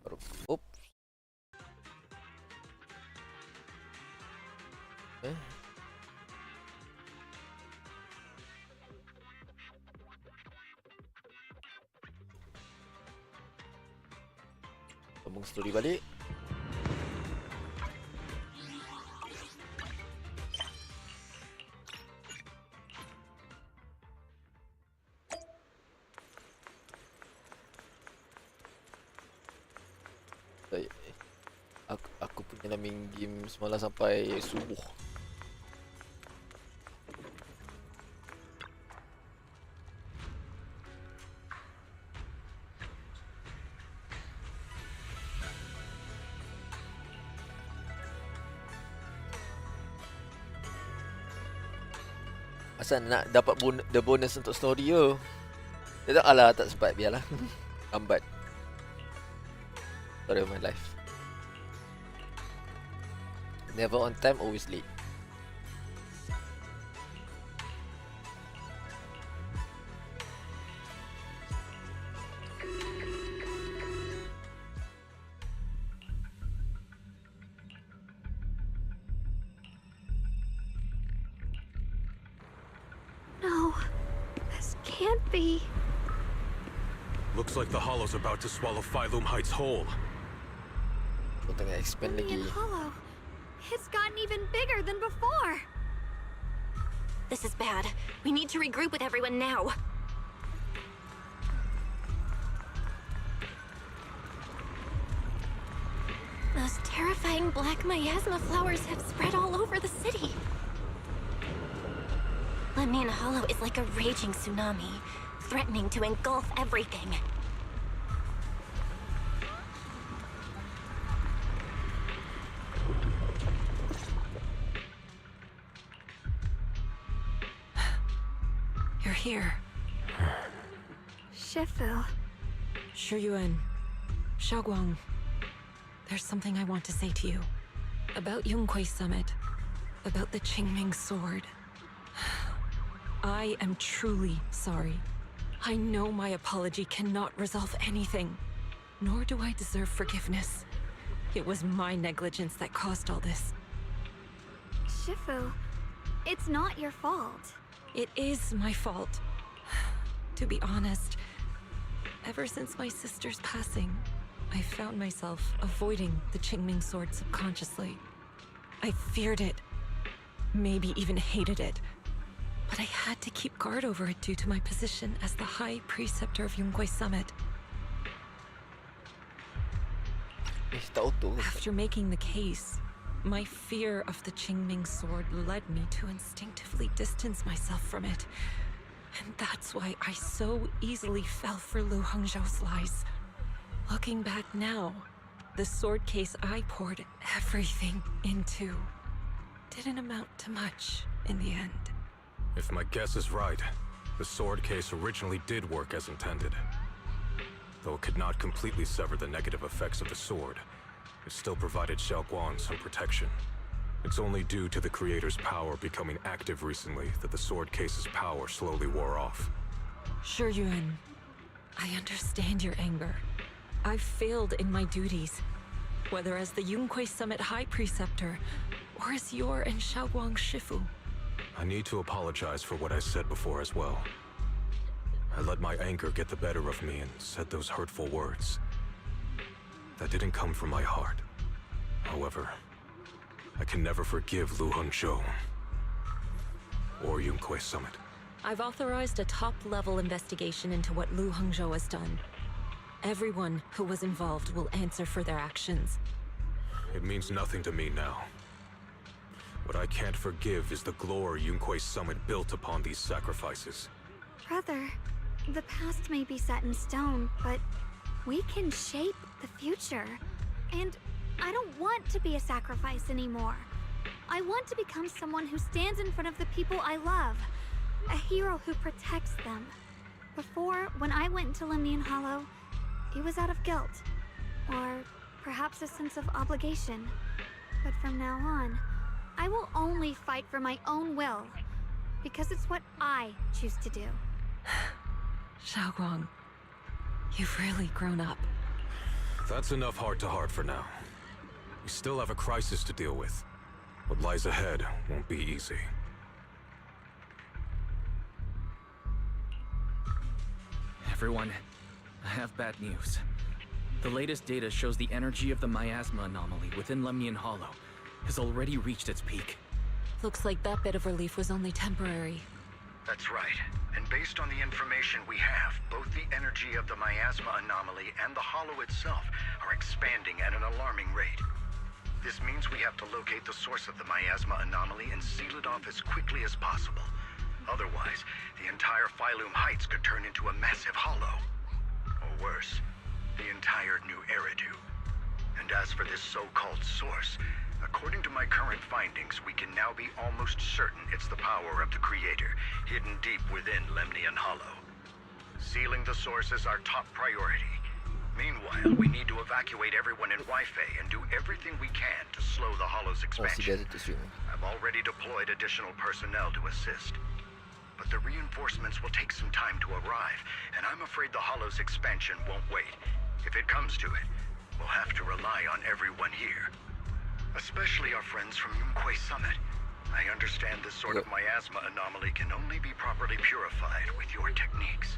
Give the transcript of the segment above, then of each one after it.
Oops. Eh. Sambung story balik. Aku punya main game semalam sampai subuh. Asal nak dapat the bonus untuk story tu. Dia tak, alah tak sempat, biarlah. Lambat. Story of my life. Never on time, always late. No, this can't be. Looks like the Hollow's about to swallow Phylum Heights whole. Aku tengah expand lagi. Hollow. It's gotten even bigger than before. This is bad. We need to regroup with everyone now. Those terrifying black miasma flowers have spread all over the city. Lemnian Hollow is like a raging tsunami, threatening to engulf everything. You're here. Shifu. Shuyuan. Xiaoguang. There's something I want to say to you. About Yunquei Summit. About the Qingming Sword. I am truly sorry. I know my apology cannot resolve anything. Nor do I deserve forgiveness. It was my negligence that caused all this. Shifu, it's not your fault. It is my fault. To be honest, ever since my sister's passing, I found myself avoiding the Qingming Sword subconsciously. I feared it, maybe even hated it, but I had to keep guard over it due to my position as the High Preceptor of Yunquei Summit. After making the case, my fear of the Qingming Sword led me to instinctively distance myself from it. And that's why I so easily fell for Lu Hangzhou's lies. Looking back now, the sword case I poured everything into didn't amount to much in the end. If my guess is right, the sword case originally did work as intended. Though it could not completely sever the negative effects of the sword, it still provided Xiaoguang some protection. It's only due to the creator's power becoming active recently that the sword case's power slowly wore off. Shuyuan, I understand your anger. I've failed in my duties, whether as the Yunquei Summit High Preceptor or as your and Xiaoguang's Shifu. I need to apologize for what I said before as well. I let my anger get the better of me and said those hurtful words. That didn't come from my heart. However, I can never forgive Lu Hangzhou or Yunquei Summit. I've authorized a top-level investigation into what Lu Hangzhou has done. Everyone who was involved will answer for their actions. It means nothing to me now. What I can't forgive is the glory Yunquei Summit built upon these sacrifices. Brother, the past may be set in stone, but we can shape the future. And I don't want to be a sacrifice anymore. I want to become someone who stands in front of the people I love. A hero who protects them. Before, when I went into Lemnian Hollow, it was out of guilt. Or perhaps a sense of obligation. But from now on, I will only fight for my own will. Because it's what I choose to do. Xiaoguang, you've really grown up. That's enough heart-to-heart for now. We still have a crisis to deal with. What lies ahead won't be easy. Everyone, I have bad news. The latest data shows the energy of the miasma anomaly within Lemnian Hollow has already reached its peak. Looks like that bit of relief was only temporary. That's right. And based on the information we have, both the energy of the miasma anomaly and the hollow itself are expanding at an alarming rate. This means we have to locate the source of the miasma anomaly and seal it off as quickly as possible. Otherwise, the entire Phylum Heights could turn into a massive hollow. Or worse, the entire New Eridu. And as for this so-called source, according to my current findings, we can now be almost certain it's the power of the Creator, hidden deep within Lemnian Hollow. Sealing the source is our top priority. Meanwhile, we need to evacuate everyone in Wi-Fi and do everything we can to slow the Hollow's Oh, si expansion. Desert tu stream. I've already deployed additional personnel to assist. But the reinforcements will take some time to arrive, and I'm afraid the Hollow's expansion won't wait. If it comes to it, we'll have to rely on everyone here. Especially our friends from Yunquay Summit. I understand this sort of miasma anomaly can only be properly purified with your techniques.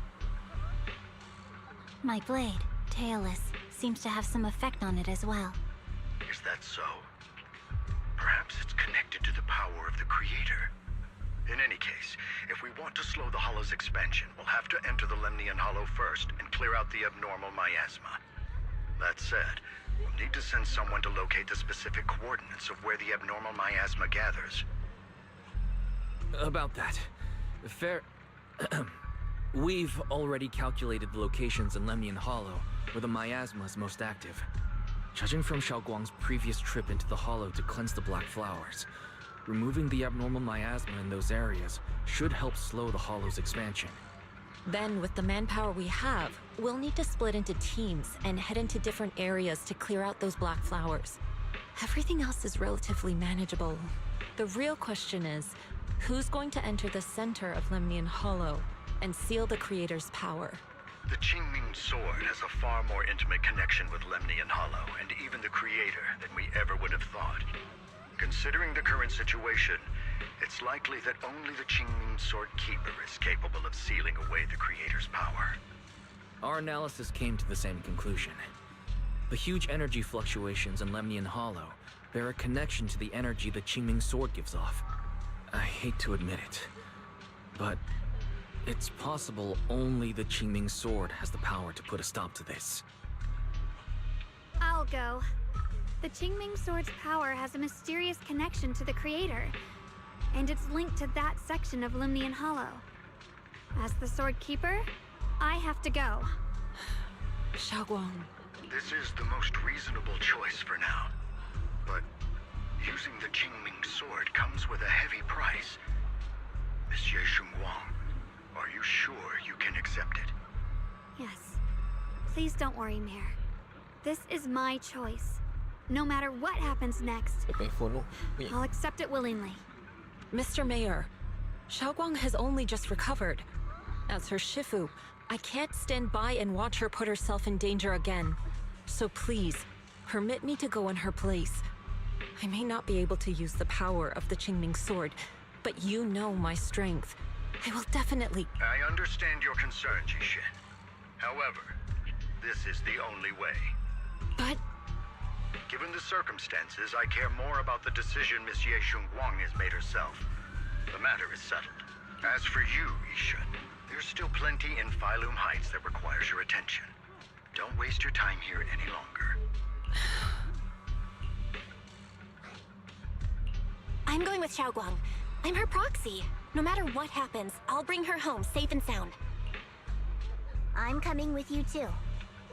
My blade, Tailless, seems to have some effect on it as well. Is that so? Perhaps it's connected to the power of the Creator. In any case, if we want to slow the Hollow's expansion, we'll have to enter the Lemnian Hollow first and clear out the abnormal miasma. That said, we'll need to send someone to locate the specific coordinates of where the abnormal miasma gathers. About that, we've already calculated the locations in Lemnian Hollow where the miasma is most active. Judging from Xiaoguang's previous trip into the Hollow to cleanse the Black Flowers, removing the abnormal miasma in those areas should help slow the Hollow's expansion. Then, with the manpower we have, we'll need to split into teams and head into different areas to clear out those black flowers. Everything else is relatively manageable. The real question is, who's going to enter the center of Lemnian Hollow and seal the Creator's power? The Qingming Sword has a far more intimate connection with Lemnian Hollow and even the Creator than we ever would have thought. Considering the current situation, it's likely that only the Qingming Sword Keeper is capable of sealing away the Creator's power. Our analysis came to the same conclusion. The huge energy fluctuations in Lemnian Hollow bear a connection to the energy the Qingming Sword gives off. I hate to admit it, but it's possible only the Qingming Sword has the power to put a stop to this. I'll go. The Qingming Sword's power has a mysterious connection to the Creator, and it's linked to that section of Lemnian Hollow. As the Sword Keeper, I have to go. Xiaoguang. This is the most reasonable choice for now. But using the Qingming Sword comes with a heavy price. Monsieur Xunguang, are you sure you can accept it? Yes. Please don't worry, Mayor. This is my choice. No matter what happens next, Apa yang phone tu? Ni. I'll accept it willingly. Mr. Mayor, Xiaoguang has only just recovered. As her Shifu, I can't stand by and watch her put herself in danger again. So please, permit me to go in her place. I may not be able to use the power of the Qingming Sword, but you know my strength. I will definitely... I understand your concern, Jishin. However, this is the only way. But... Given the circumstances, I care more about the decision Miss Ye Xunguang has made herself. The matter is settled. As for you, Yishun, there's still plenty in Phylum Heights that requires your attention. Don't waste your time here any longer. I'm going with Xiaoguang. I'm her proxy. No matter what happens, I'll bring her home safe and sound. I'm coming with you too.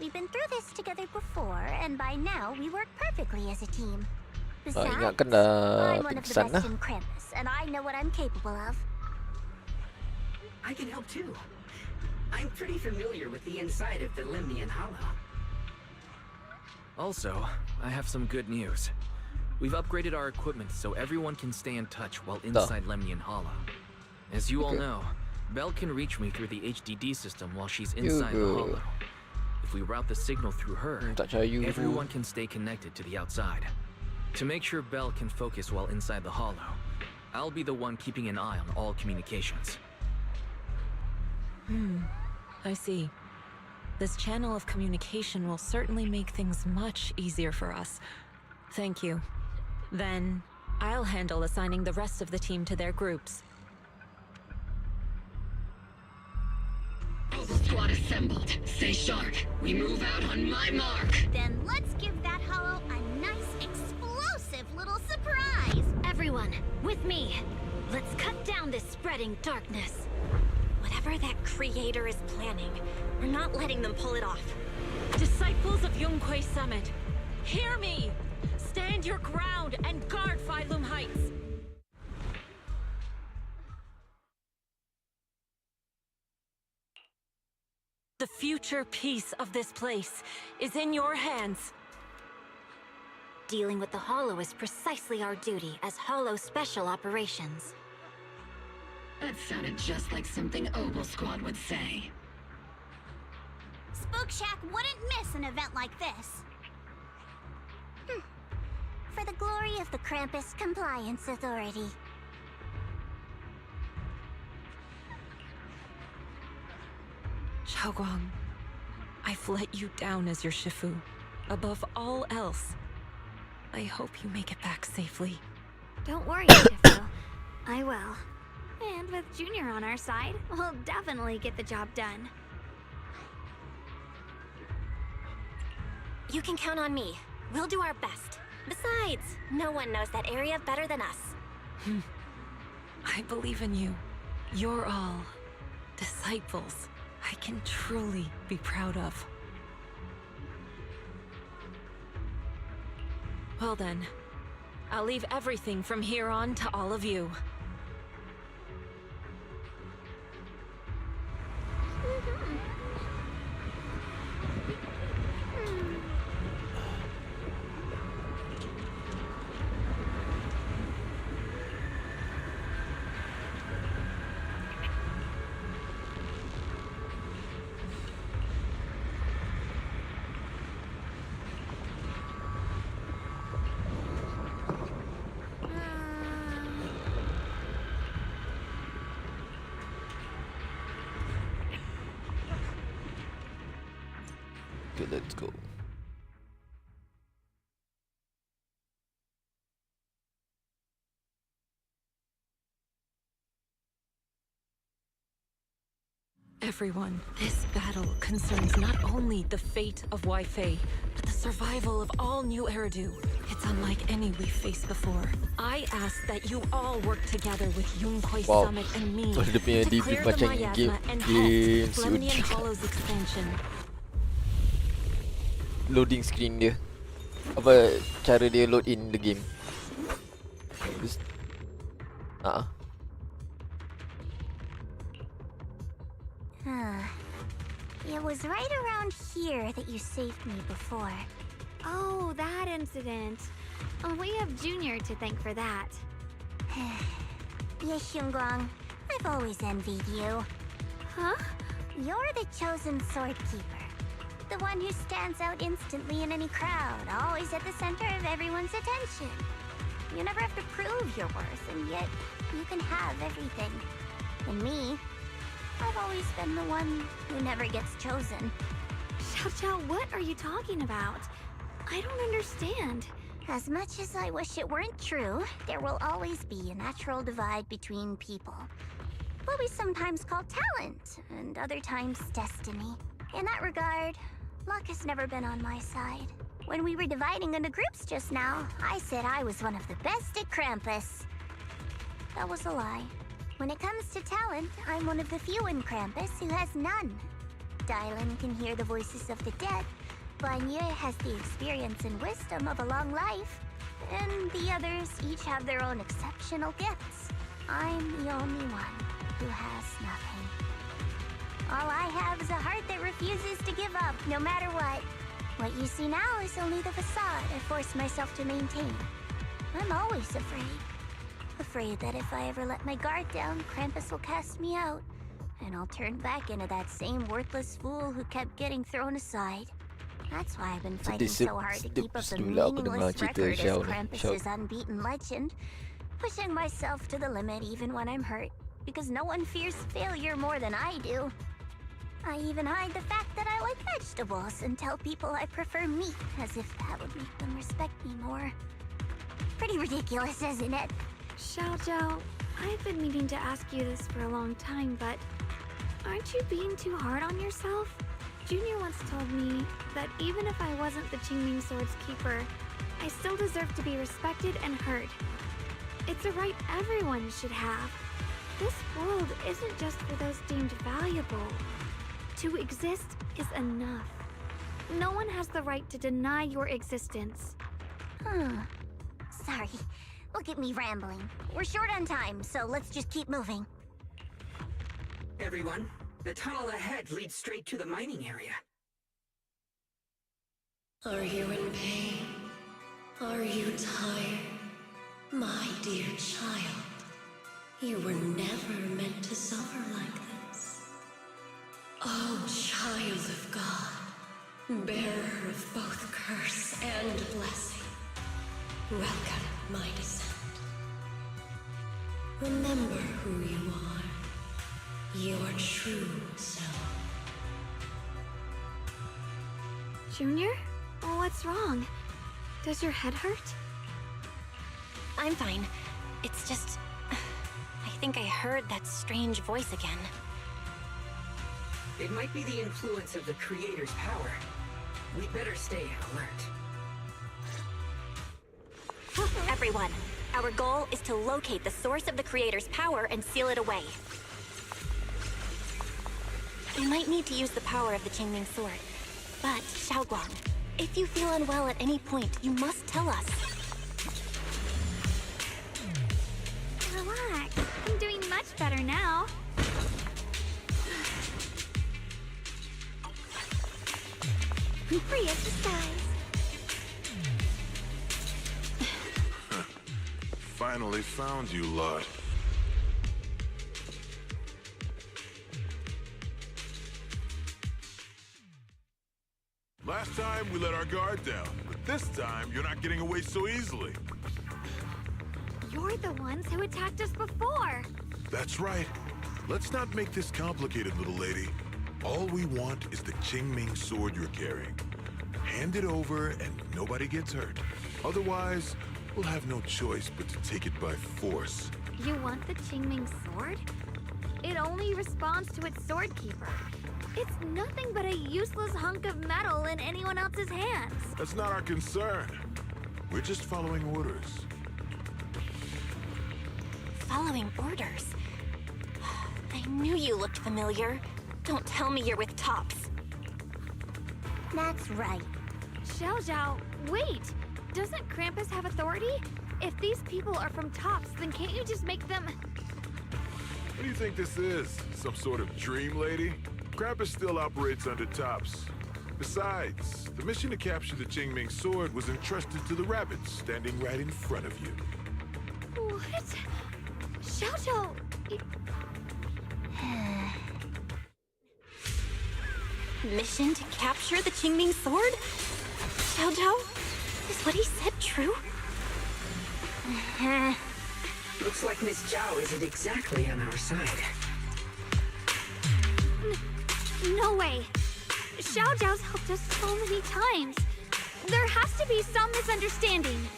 We've been through this together before, and by now we work perfectly as a team. Besides, ingatkan dah I'm one of the pingsan best dah. in Krampus, and I know what I'm capable of. I can help too. I'm pretty familiar with the inside of the Lemnian Hollow. Also, I have some good news. We've upgraded our equipment so everyone can stay in touch while inside Lemnian Hollow. As you all Okay. know, Belle can reach me through the HDD system while she's inside the Hollow. If if we route the signal through her, Tak percaya you. everyone can stay connected to the outside. To make sure Belle can focus while inside the hollow, I'll be the one keeping an eye on all communications. I see. This channel of communication will certainly make things much easier for us. Thank you. Then, I'll handle assigning the rest of the team to their groups. All squad assembled. Stay sharp. We move out on my mark. Then let's give that hollow a nice explosive little surprise. Everyone, with me. Let's cut down this spreading darkness. Whatever that creator is planning, we're not letting them pull it off. Disciples of Yunquei Summit, hear me! Stand your ground and guard Phylum Heights! The future peace of this place is in your hands. Dealing with the Hollow is precisely our duty as Hollow Special Operations. That sounded just like something Obel Squad would say. Spook Shack wouldn't miss an event like this. For the glory of the Krampus Compliance Authority. Xiaoguang, I've let you down as your Shifu. Above all else, I hope you make it back safely. Don't worry, Shifu. I will. And with Junior on our side, we'll definitely get the job done. You can count on me. We'll do our best. Besides, no one knows that area better than us. I believe in you. You're all disciples I can truly be proud of. Well then, I'll leave everything from here on to all of you. Okay, let's go. Everyone, this battle concerns not only the fate of Wei-Fei, but the survival of all New Eridu. It's unlike any we've faced before. I ask that you all work together with Yunquei Wow. Summit and me Dia punya to DP clear the macam miasma game and game halt Lemnian suit. Hollow's expansion. Loading screen dia. Apa cara dia load in the game? Just It was right around here that you saved me before. Oh, that incident. We have Junior to thank for that. Yes, Xunguang, I've always envied you. Huh? You're the chosen sword keeper. The one who stands out instantly in any crowd, always at the center of everyone's attention. You never have to prove your worth, and yet you can have everything. And me, I've always been the one who never gets chosen. Xiao Xiao, what are you talking about? I don't understand. As much as I wish it weren't true, there will always be a natural divide between people. What we sometimes call talent, and other times destiny. In that regard, luck has never been on my side. When we were dividing into groups just now, I said I was one of the best at Krampus. That was a lie. When it comes to talent, I'm one of the few in Krampus who has none. Dylan can hear the voices of the dead. Blanye has the experience and wisdom of a long life. And the others each have their own exceptional gifts. I'm the only one who has nothing. All I have is a heart that refuses to give up, no matter what. What you see now is only the facade I force myself to maintain. I'm always afraid. Afraid that if I ever let my guard down, Krampus will cast me out. and I'll turn back into that same worthless fool who kept getting thrown aside. That's why I've been fighting so hard to keep up the meaningless record as Krampus's unbeaten legend, pushing myself to the limit even when I'm hurt, because no one fears failure more than I do. I even hide the fact that I like vegetables and tell people I prefer meat, as if that would make them respect me more. Pretty ridiculous, isn't it? Xiaozhou, I've been meaning to ask you this for a long time, but aren't you being too hard on yourself? Junior once told me that even if I wasn't the Qingming Sword's keeper, I still deserve to be respected and heard. It's a right everyone should have. This world isn't just for those deemed valuable. To exist is enough. No one has the right to deny your existence. Sorry. Look at me rambling. We're short on time, so let's just keep moving. Everyone, the tunnel ahead leads straight to the mining area. Are you in pain? Are you tired? My dear child, you were never meant to suffer like this. Oh, child of God, bearer of both curse and blessing, welcome my descent. Remember who you are, your true self. Junior? What's wrong? Does your head hurt? I'm fine. It's just... I think I heard that strange voice again. It might be the influence of the Creator's power. We'd better stay alert. Everyone, our goal is to locate the source of the Creator's power and seal it away. We might need to use the power of the Qingming Sword. But, Xiaoguang, if you feel unwell at any point, you must tell us. Relax. I'm doing much better now. Free as the skies. Finally found you, lot. Last time we let our guard down, but this time you're not getting away so easily. You're the ones who attacked us before. That's right. Let's not make this complicated, little lady. All we want is the Qingming Sword you're carrying. Hand it over and nobody gets hurt. Otherwise, we'll have no choice but to take it by force. You want the Qingming Sword? It only responds to its sword keeper. It's nothing but a useless hunk of metal in anyone else's hands. That's not our concern. We're just following orders. Following orders? I knew you looked familiar. Don't tell me you're with Tops. That's right. Xiaozhou, wait! Doesn't Krampus have authority? If these people are from Tops, then can't you just make them... What do you think this is? Some sort of dream lady? Krampus still operates under Tops. Besides, the mission to capture the Qingming Sword was entrusted to the rabbits standing right in front of you. What? Xiaozhou... Mission to capture the Qingming Sword? Xiaozhou, is what he said true? Looks like Miss Zhao isn't exactly on our side. No way! Xiaozhou's helped us so many times. There has to be some misunderstanding.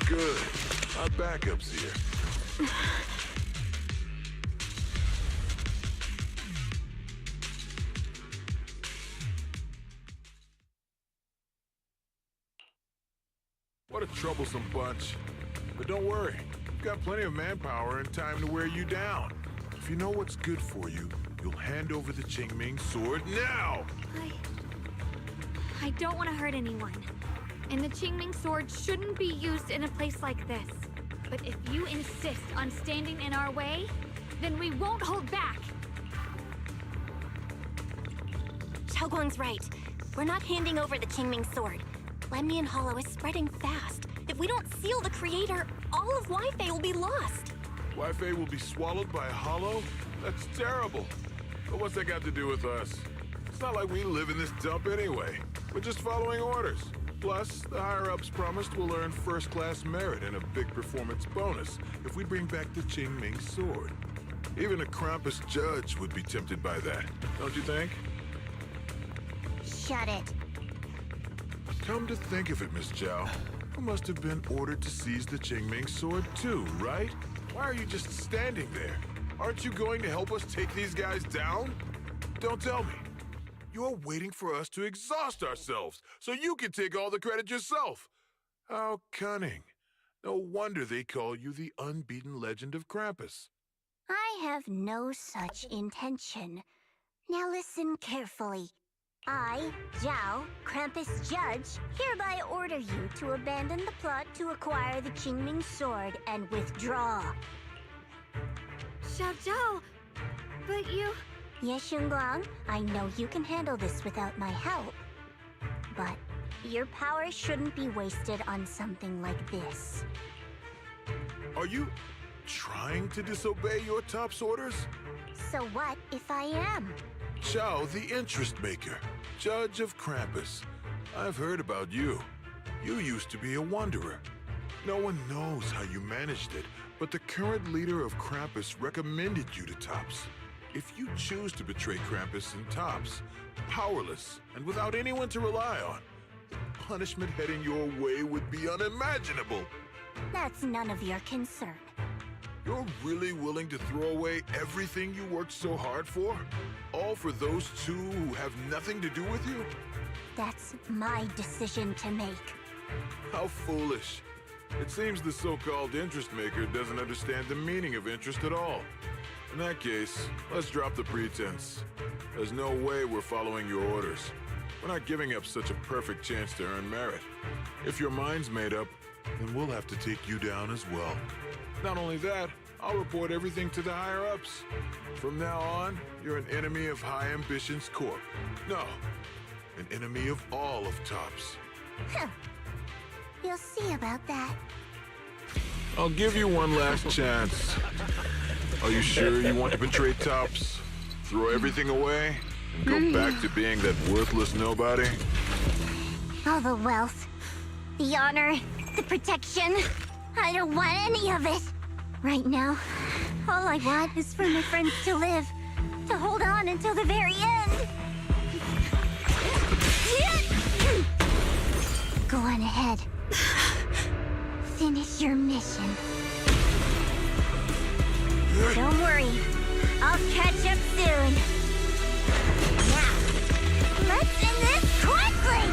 Good. Our backup's here. What a troublesome bunch. But don't worry, we've got plenty of manpower and time to wear you down. If you know what's good for you, you'll hand over the Qingming sword now! I don't want to hurt anyone. And the Qingming sword shouldn't be used in a place like this. But if you insist on standing in our way, then we won't hold back. Xiaoguang's right. We're not handing over the Qingming sword. Lemnian Hollow is spreading fast. If we don't seal the creator, all of Wi-Fi will be lost. Wi-Fi will be swallowed by a hollow? That's terrible. But what's that got to do with us? It's not like we live in this dump anyway. We're just following orders. Plus, the higher-ups promised we'll earn first-class merit and a big performance bonus if we bring back the Qingming sword. Even a Krampus judge would be tempted by that, don't you think? Shut it. Come to think of it, Miss Zhao, you must have been ordered to seize the Qingming sword too, right? Why are you just standing there? Aren't you going to help us take these guys down? Don't tell me. You're waiting for us to exhaust ourselves so you can take all the credit yourself. How cunning. No wonder they call you the unbeaten legend of Krampus. I have no such intention. Now listen carefully. I, Zhao, Krampus Judge, hereby order you to abandon the plot to acquire the Qingming sword and withdraw. Xiao Zhao, but you... Yes, Xingguang, I know you can handle this without my help. But your power shouldn't be wasted on something like this. Are you trying to disobey your top's orders? So what if I am? Zhao, the interest maker, judge of Krampus. I've heard about you. You used to be a wanderer. No one knows how you managed it, but the current leader of Krampus recommended you to Tops. If you choose to betray Krampus and Tops, powerless and without anyone to rely on, the punishment heading your way would be unimaginable. That's none of your concern. You're really willing to throw away everything you worked so hard for? All for those two who have nothing to do with you? That's my decision to make. How foolish. It seems the so-called interest maker doesn't understand the meaning of interest at all. In that case, let's drop the pretense. There's no way we're following your orders. We're not giving up such a perfect chance to earn merit. If your mind's made up, then we'll have to take you down as well. Not only that, I'll report everything to the higher-ups. From now on, you're an enemy of High Ambitions Corp. No, an enemy of all of Tops. Huh. You'll see about that. I'll give you one last chance. Are you sure you want to betray Tops? Throw everything away? And go back to being that worthless nobody? All the wealth, the honor, the protection. I don't want any of it. Right now, all I want is for my friends to live. To hold on until the very end. Go on ahead. Finish your mission. Don't worry. I'll catch up soon. Now, let's end this quickly!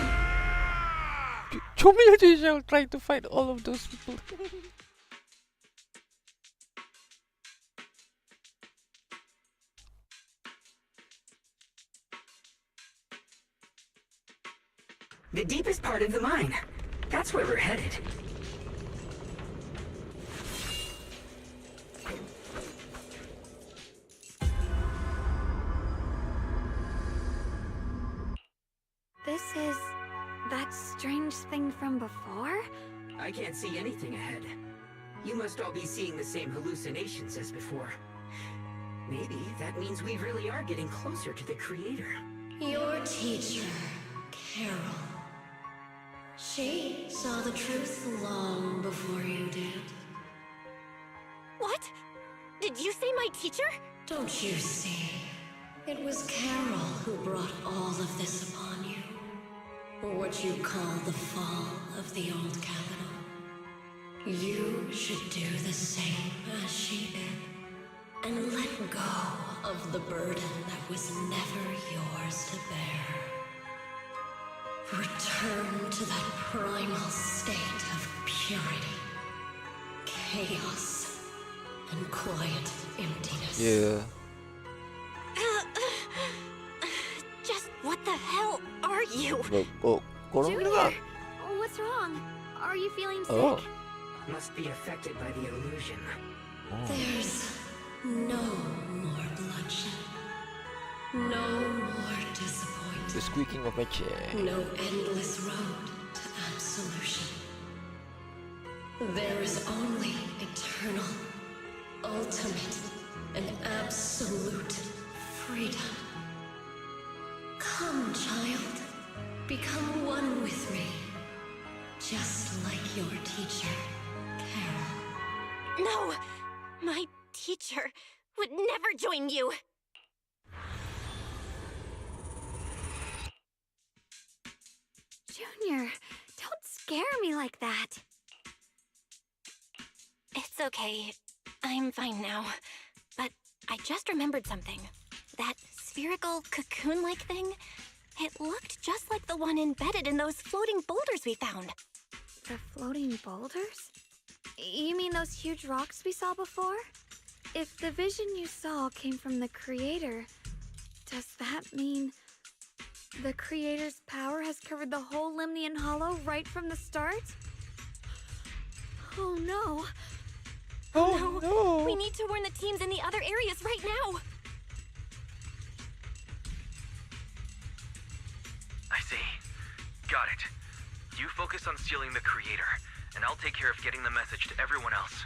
Show me a visual trying to fight all of those people. The deepest part of the mine. That's where we're headed. This is that strange thing from before? I can't see anything ahead. You must all be seeing the same hallucinations as before. Maybe that means we really are getting closer to the creator. Your teacher, Carol. She saw the truth long before you did. What? Did you say my teacher? Don't you see? It was Carol who brought all of this upon you. Or what you call the fall of the old capital. You should do the same as she did. And let go of the burden that was never yours to bear. Return to that primal state of chaos and quiet emptiness. Yeah. Just what the hell are you? Korang Junior, dengar? what's wrong? Are you feeling sick? Oh. Must be affected by the illusion. There's no more bloodshed. No more The disappointment. squeaking of my chair. No endless road to absolution. There is only eternal, ultimate, and absolute freedom. Come, child. Become one with me. Just like your teacher, Carol. No! My teacher would never join you! Junior, don't scare me like that. It's okay. I'm fine now. But I just remembered something. That spherical cocoon-like thing? It looked just like the one embedded in those floating boulders we found. The floating boulders? You mean those huge rocks we saw before? If the vision you saw came from the Creator, does that mean the Creator's power has covered the whole Limnian Hollow right from the start? Oh no! Oh no! We need to warn the teams in the other areas right now! I see. Got it. You focus on stealing the Creator, and I'll take care of getting the message to everyone else.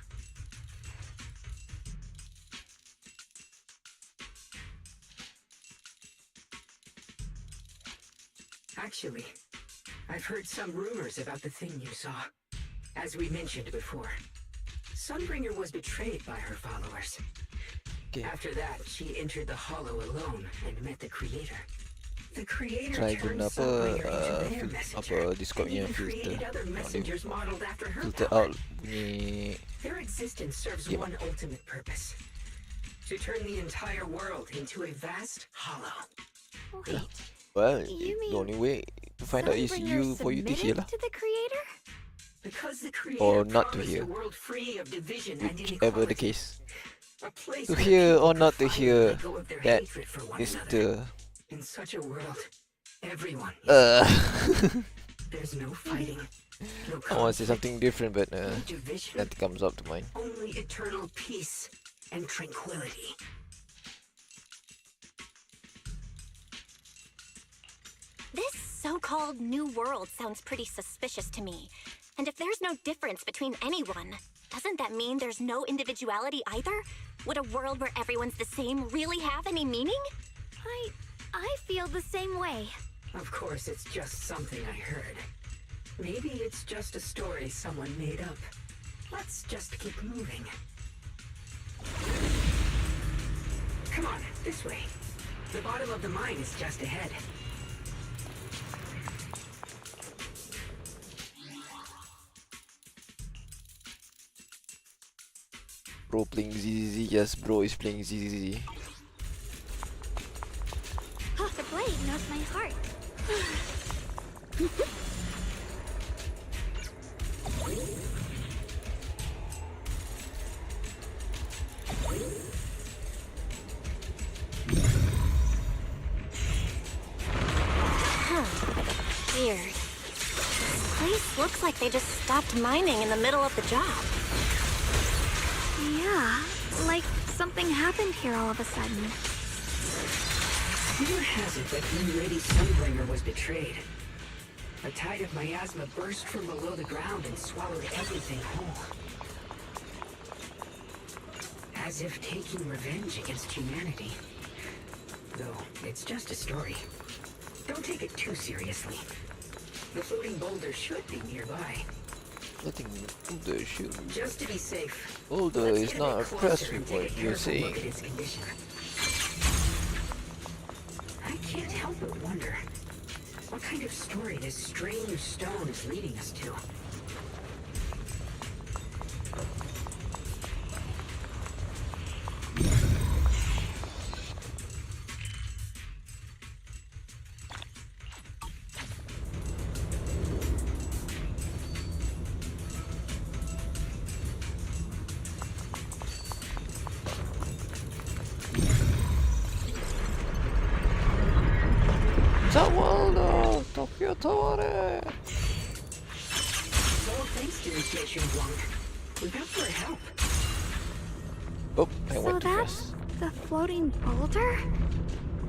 Actually, I've heard some rumors about the thing you saw. As we mentioned before, Sunbringer was betrayed by her followers. Okay. After that, she entered the Hollow alone and met the Creator. The Creator Try turned guna Sunbringer apa into their messenger, apa Discord and punya even filter. created other Nak dia messengers modeled after her filter power. out bunyi. Their existence serves Yeah. one ultimate purpose: to turn the entire world into a vast hollow. Wait, Well, You the mean only way to find out is Sunbringer for you to hear submitted lah. to the Creator? Because the Creator Or not to promised hear. a world free of division and Whichever the inequality. case. A place To where hear people or not to could finally hear, let go of their that hatred for one is another. the In such a world, everyone is uh there's no fighting, no I want to say conflict, something different, but no division, that comes up to mind. only eternal peace and tranquility. This so-called new world sounds pretty suspicious to me. And if there's no difference between anyone, doesn't that mean there's no individuality either? Would a world where everyone's the same really have any meaning? I feel the same way. Of course, it's just something I heard. Maybe it's just a story someone made up. Let's just keep moving. Come on, this way. The bottom of the mine is just ahead. Bro playing ZZZ, yes, bro is playing ZZZ. Oh, the blade knows my heart. Weird. This place looks like they just stopped mining in the middle of the job. Yeah, like something happened here all of a sudden. Rumor has it that Lady Sunbringer was betrayed. A tide of miasma burst from below the ground and swallowed everything whole. As if taking revenge against humanity. Though, it's just a story. Don't take it too seriously. The floating boulder should be nearby. Nothing older should. Just to be safe. Older let's is get a not bit impressed closer and with take a what you're careful look saying. at its condition. I can't help but wonder what kind of story this strange stone is leading us to. ta det! So thanks to Initiation Blanc. We've got for help. Oh, I So went too that's fast. the floating boulder?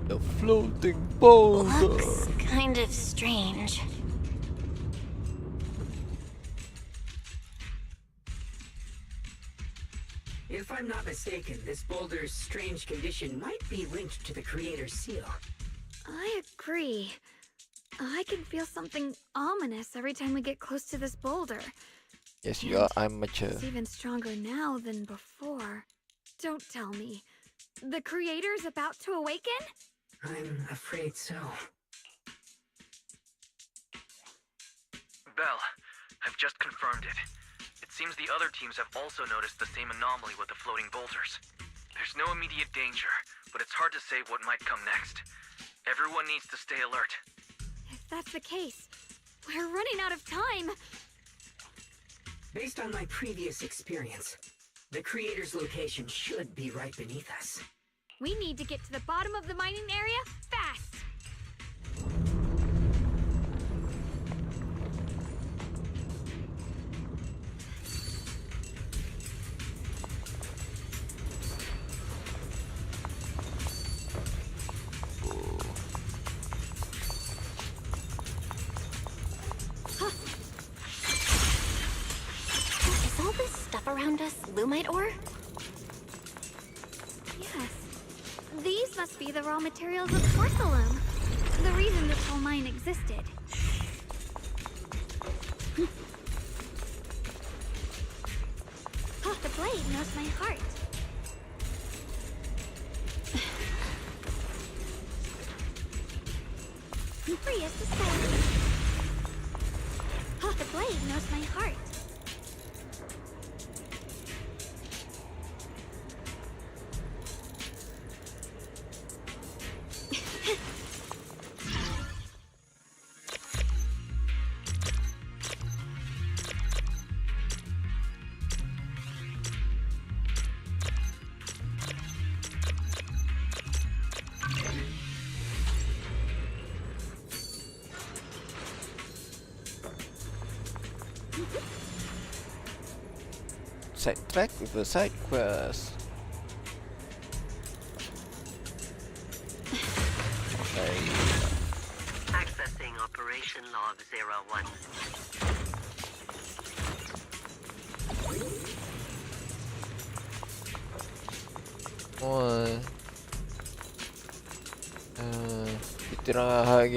The floating boulder. Looks kind of strange. If I'm not mistaken, this boulder's strange condition might be linked to the Creator's seal. I agree. I can feel something ominous every time we get close to this boulder. Yes, you are. I'm mature. It's even stronger now than before. Don't tell me. The Creator's about to awaken? I'm afraid so. Belle, I've just confirmed it. It seems the other teams have also noticed the same anomaly with the floating boulders. There's no immediate danger, but it's hard to say what might come next. Everyone needs to stay alert. If that's the case, we're running out of time. Based on my previous experience, the Creator's location should be right beneath us. We need to get to the bottom of the mining area fast. Is all this stuff around us Lumite ore? Yes. These must be the raw materials of porcelain. The reason this whole mine existed. Oh, the blade knows my heart. Free as to say. Oh, the blade knows my heart. Sidetrack with a side quest. Okay. Accessing Operation Log 01. Ôi. Istirahat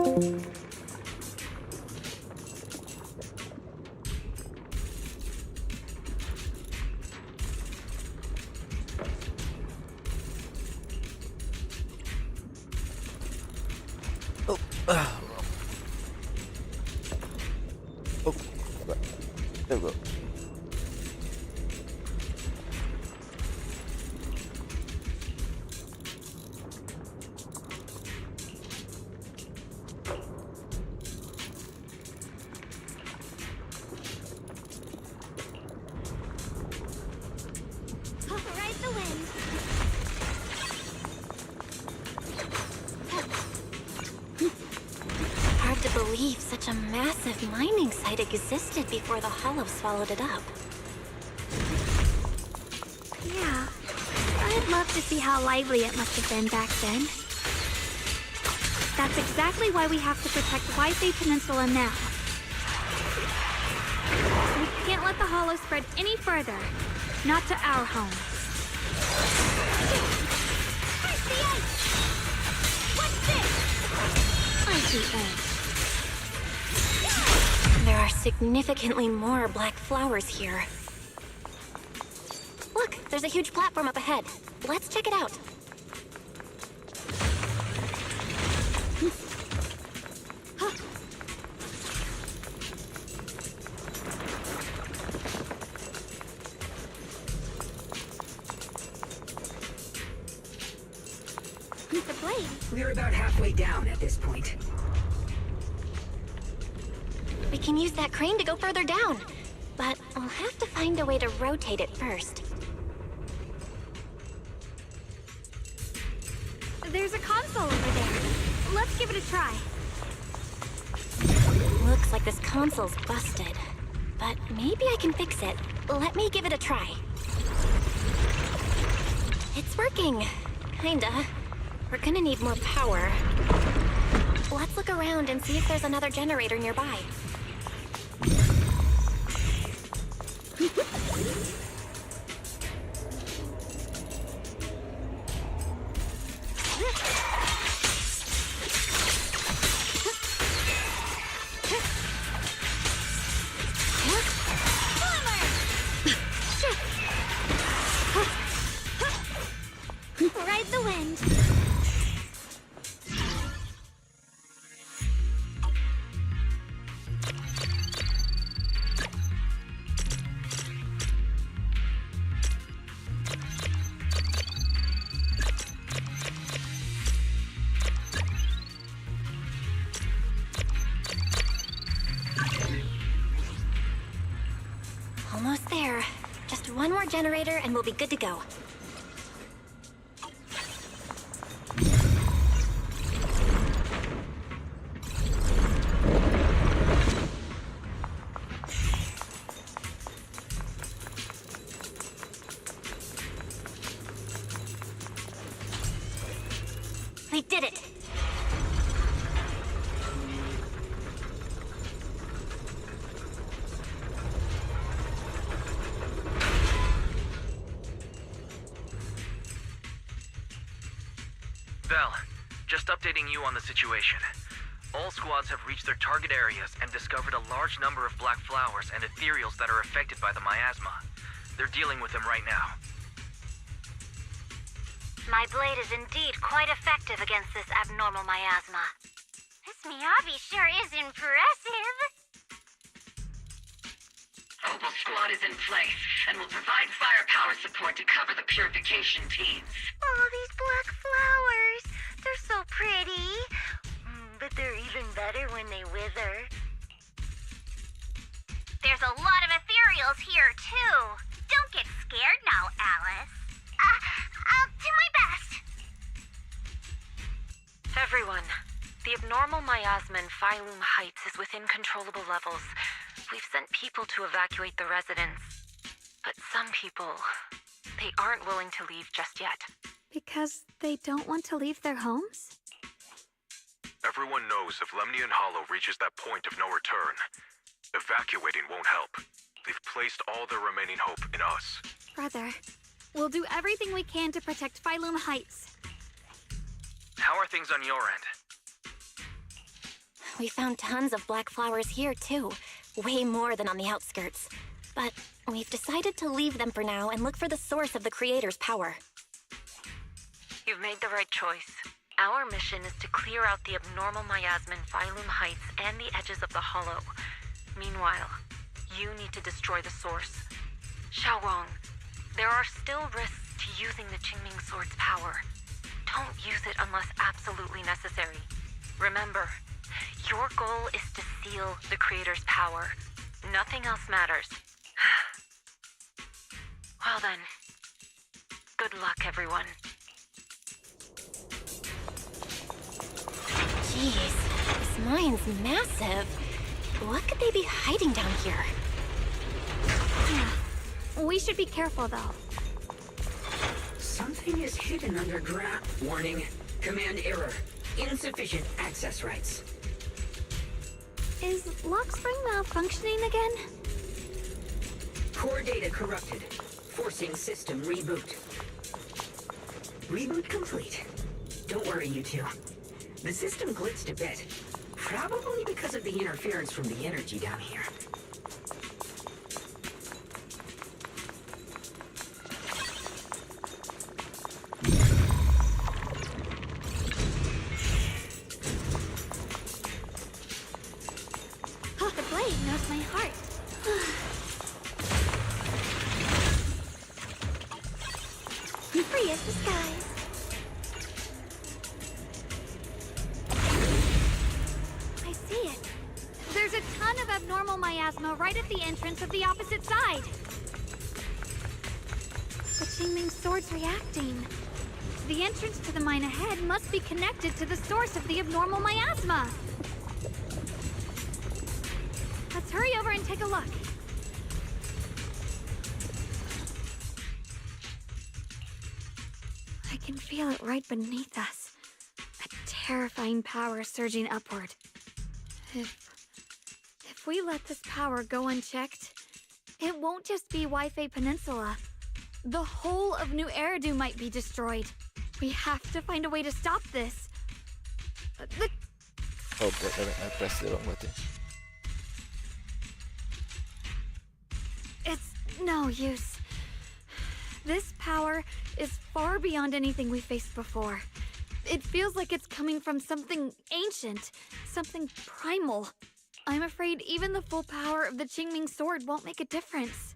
Oh, oh, there we go. Ride the wind. Hard to believe such a massive mining site existed before the Hollow swallowed it up. Yeah. I'd love to see how lively it must have been back then. That's exactly why we have to protect Waisei Peninsula now. We can't let the Hollow spread any further. Not to our home. Icy ice! What's this? Icy ice. There are significantly more black flowers here. Look, there's a huge platform up ahead. Let's check it out. We're about halfway down at this point. We can use that crane to go further down. But I'll have to find a way to rotate it first. There's a console over there. Let's give it a try. Looks like this console's busted. But maybe I can fix it. Let me give it a try. It's working. Kinda. We're gonna need more power. Let's look around and see if there's another generator nearby. Ride the wind. Almost there. Just one more generator and we'll be good to go. We did it! Val, just updating you on the situation. All squads have reached their target areas and discovered a large number of black flowers and ethereals that are affected by the miasma. They're dealing with them right now. My blade is indeed quite effective against this abnormal miasma. This Miyabi sure is impressive. Opal Squad is in place and will provide firepower support to cover the purification teams. Oh, these black flowers. They're so pretty. But they're even better when they wither. There's a lot of ethereals here, too. Don't get scared now, Alice. I'll do my best. Everyone, the abnormal miasma in Phylum Heights is within controllable levels. We've sent people to evacuate the residents. But some people, they aren't willing to leave just yet. Because they don't want to leave their homes? Everyone knows if Lemnian Hollow reaches that point of no return, evacuating won't help. They've placed all their remaining hope in us. Brother, we'll do everything we can to protect Phylum Heights. How are things on your end? We found tons of black flowers here, too. Way more than on the outskirts. But we've decided to leave them for now and look for the source of the Creator's power. You've made the right choice. Our mission is to clear out the abnormal miasma in Phylum Heights and the edges of the Hollow. Meanwhile, you need to destroy the source. Xiaowang, there are still risks to using the Qingming Sword's power. Don't use it unless absolutely necessary. Remember, your goal is to seal the Creator's power. Nothing else matters. Well then, good luck, everyone. Jeez, this mine's massive. What could they be hiding down here? We should be careful, though. Something is hidden underground. Warning. Command error. Insufficient access rights. Is Lockspring malfunctioning again? Core data corrupted. Forcing system reboot. Reboot complete. Don't worry, you two. The system glitched a bit. Probably because of the interference from the energy down here. The blade knows my heart. Free as the skies. at the entrance of the opposite side. The Qingming sword's reacting. The entrance to the mine ahead must be connected to the source of the abnormal miasma. Let's hurry over and take a look. I can feel it right beneath us. A terrifying power surging upward. If we let this power go unchecked, it won't just be Wi-Fi Peninsula. The whole of New Eridu might be destroyed. We have to find a way to stop this. Oh, I pressed the wrong button. It's no use. This power is far beyond anything we faced before. It feels like it's coming from something ancient, something primal. I'm afraid even the full power of the Qingming sword won't make a difference.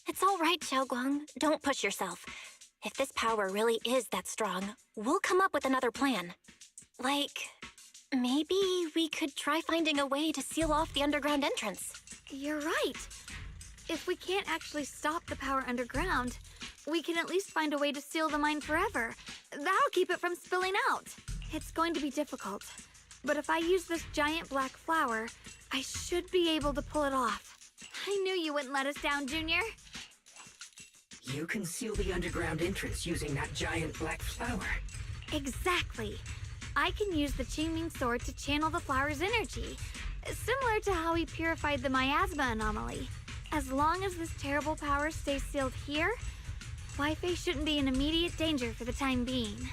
It's all right, Xiaoguang. Don't push yourself. If this power really is that strong, we'll come up with another plan. Like, maybe we could try finding a way to seal off the underground entrance. You're right. If we can't actually stop the power underground, we can at least find a way to seal the mine forever. That'll keep it from spilling out. It's going to be difficult, but if I use this giant black flower, I should be able to pull it off. I knew you wouldn't let us down, Junior. You can seal the underground entrance using that giant black flower. Exactly. I can use the Qingming sword to channel the flower's energy, similar to how we purified the miasma anomaly. As long as this terrible power stays sealed here, Wi-Fi shouldn't be in immediate danger for the time being.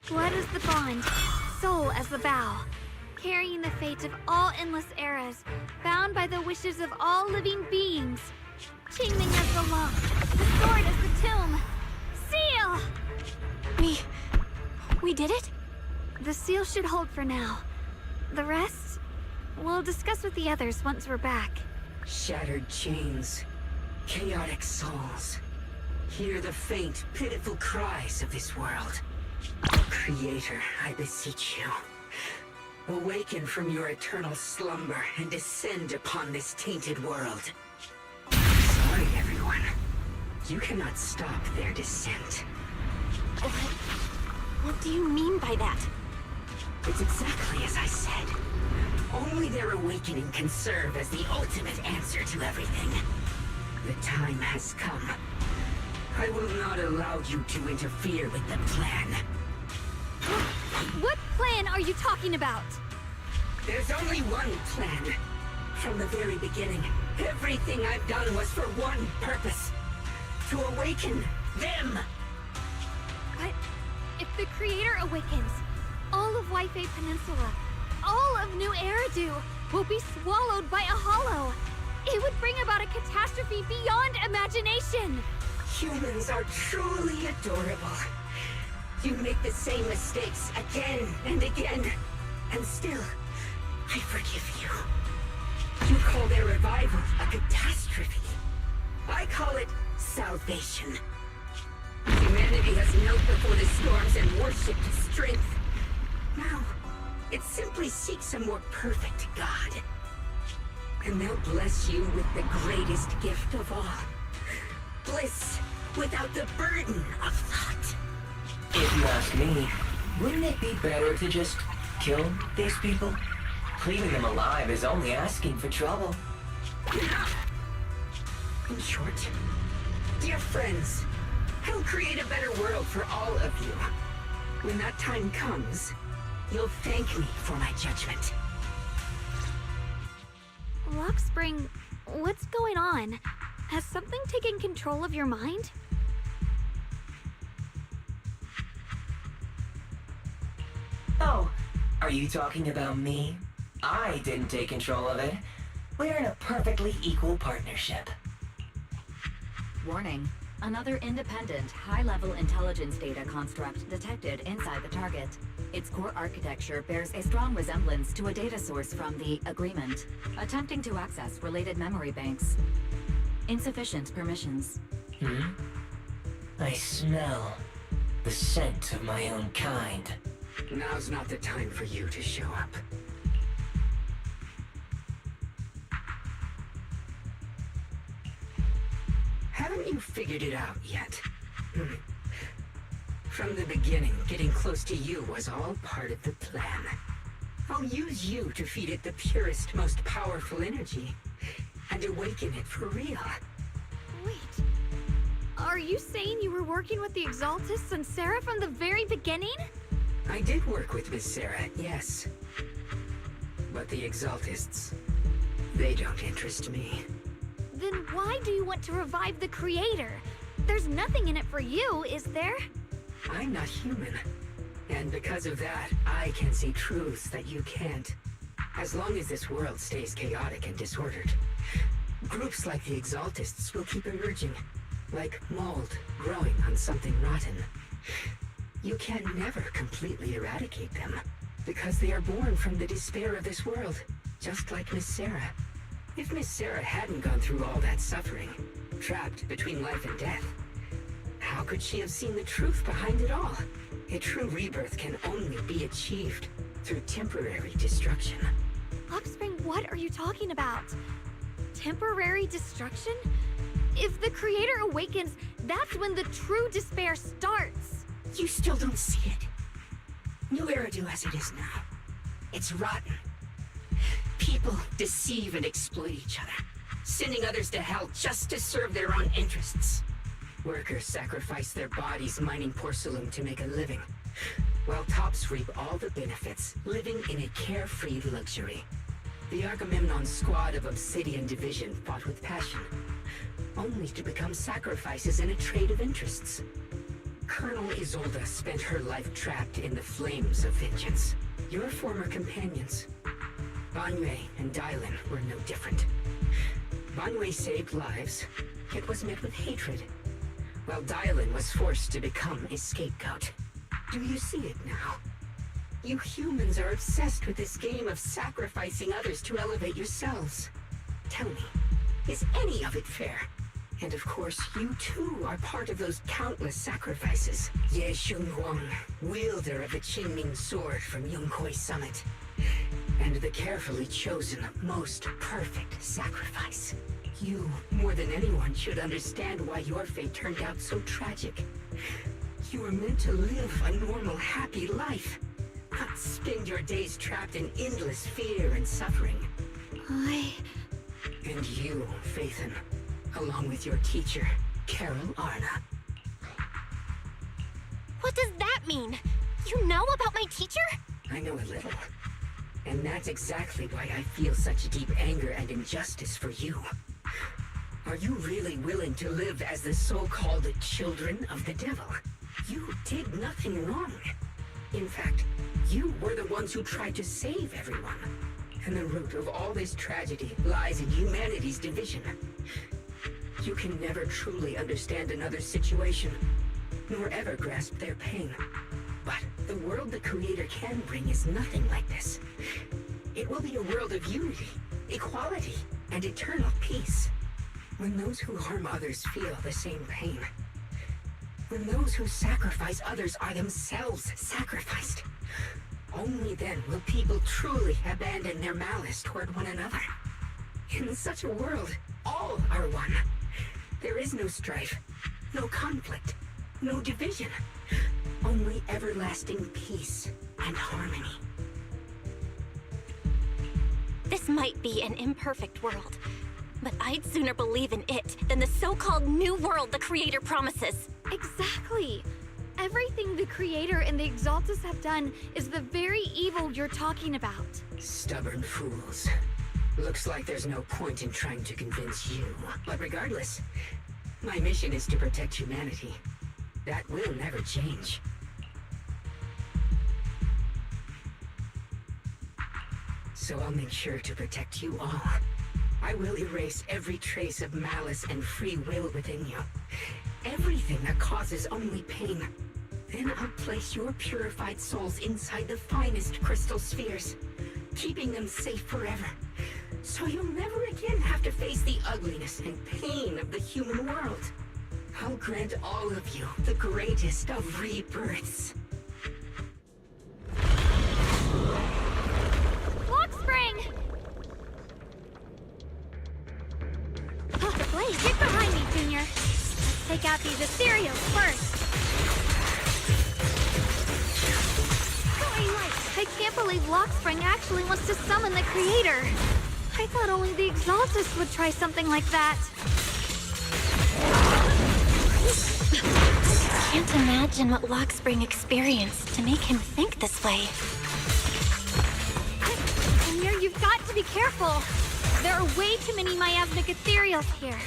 Blood is the bond, soul as the bow, carrying the fate of all endless eras, bound by the wishes of all living beings. Qingming as the lock, the sword as the tomb. Seal! We did it? The seal should hold for now. The rest, we'll discuss with the others once we're back. Shattered chains, chaotic souls. Hear the faint, pitiful cries of this world. Creator, I beseech you. Awaken from your eternal slumber and descend upon this tainted world. Sorry, everyone. You cannot stop their descent. What do you mean by that? It's exactly as I said. Only their awakening can serve as the ultimate answer to everything. The time has come. I will not allow you to interfere with the plan. What plan are you talking about? There's only one plan. From the very beginning, everything I've done was for one purpose. To awaken them! But if the Creator awakens, all of Wi-Fi Peninsula, all of New Eridu will be swallowed by a hollow. It would bring about a catastrophe beyond imagination. Humans are truly adorable. You make the same mistakes again and again, and still, I forgive you. You call their revival a catastrophe. I call it salvation. Humanity has knelt before the storms and worshipped strength. Now, it simply seeks a more perfect God. And they'll bless you with the greatest gift of all. Bliss without the burden of thought. If you ask me, wouldn't it be better to just kill these people? Leaving them alive is only asking for trouble. In short, dear friends, I'll create a better world for all of you. When that time comes, you'll thank me for my judgment. Luxspring, what's going on? Has something taken control of your mind? Oh, are you talking about me? I didn't take control of it. We're in a perfectly equal partnership. Warning. Another independent, high-level intelligence data construct detected inside the target. Its core architecture bears a strong resemblance to a data source from the Agreement, attempting to access related memory banks. Insufficient permissions. I smell the scent of my own kind. Now's not the time for you to show up. Haven't you figured it out yet? From the beginning, getting close to you was all part of the plan. I'll use you to feed it the purest, most powerful energy, and awaken it for real. Wait, are you saying you were working with the Exaltists and Sarah from the very beginning? I did work with Miss Sarah, yes. But the Exaltists, they don't interest me. Then why do you want to revive the Creator? There's nothing in it for you, is there? I'm not human. And because of that, I can see truths that you can't. As long as this world stays chaotic and disordered, groups like the Exaltists will keep emerging, like mold growing on something rotten. You can never completely eradicate them, because they are born from the despair of this world, just like Miss Sarah. If Miss Sarah hadn't gone through all that suffering, trapped between life and death, how could she have seen the truth behind it all? A true rebirth can only be achieved through temporary destruction. Offspring, what are you talking about? Temporary destruction? If the Creator awakens, that's when the true despair starts. You still don't see it. New Eridu as it is now. It's rotten. People deceive and exploit each other, sending others to hell just to serve their own interests. Workers sacrifice their bodies mining porcelain to make a living, while tops reap all the benefits, living in a carefree luxury. The Agamemnon squad of Obsidian Division fought with passion, only to become sacrifices in a trade of interests. Colonel Isolde spent her life trapped in the flames of vengeance. Your former companions, Banwei and Dylan, were no different. Banwei saved lives, yet was met with hatred, while Dylan was forced to become a scapegoat. Do you see it now? You humans are obsessed with this game of sacrificing others to elevate yourselves. Tell me, is any of it fair? And of course, you too are part of those countless sacrifices. Ye Shunhuang, wielder of the Qingming sword from Yongkoi Summit, and the carefully chosen, most perfect sacrifice. You, more than anyone, should understand why your fate turned out so tragic. You were meant to live a normal, happy life, not spend your days trapped in endless fear and suffering. And you, Phaethon, along with your teacher, Carol Arna. What does that mean? You know about my teacher? I know a little. And that's exactly why I feel such deep anger and injustice for you. Are you really willing to live as the so-called children of the devil? You did nothing wrong. In fact, you were the ones who tried to save everyone. And the root of all this tragedy lies in humanity's division. You can never truly understand another's situation, nor ever grasp their pain. But the world the Creator can bring is nothing like this. It will be a world of unity, equality, and eternal peace. When those who harm others feel the same pain. When those who sacrifice others are themselves sacrificed. Only then will people truly abandon their malice toward one another. In such a world, all are one. There is no strife, no conflict, no division. Only everlasting peace and harmony. This might be an imperfect world, but I'd sooner believe in it than the so-called new world the Creator promises. Exactly. Everything the Creator and the Exaltists have done is the very evil you're talking about. Stubborn fools. Looks like there's no point in trying to convince you. But regardless, my mission is to protect humanity. That will never change. So I'll make sure to protect you all. I will erase every trace of malice and free will within you. Everything that causes only pain. Then I'll place your purified souls inside the finest crystal spheres, keeping them safe forever. So you'll never again have to face the ugliness and pain of the human world. I'll grant all of you the greatest of rebirths. take out these ethereals first. I can't believe Lockspring actually wants to summon the creator. I thought only the Exaltists would try something like that. I can't imagine what Lockspring experienced to make him think this way. Amir, you've got to be careful. There are way too many miasmic ethereals here.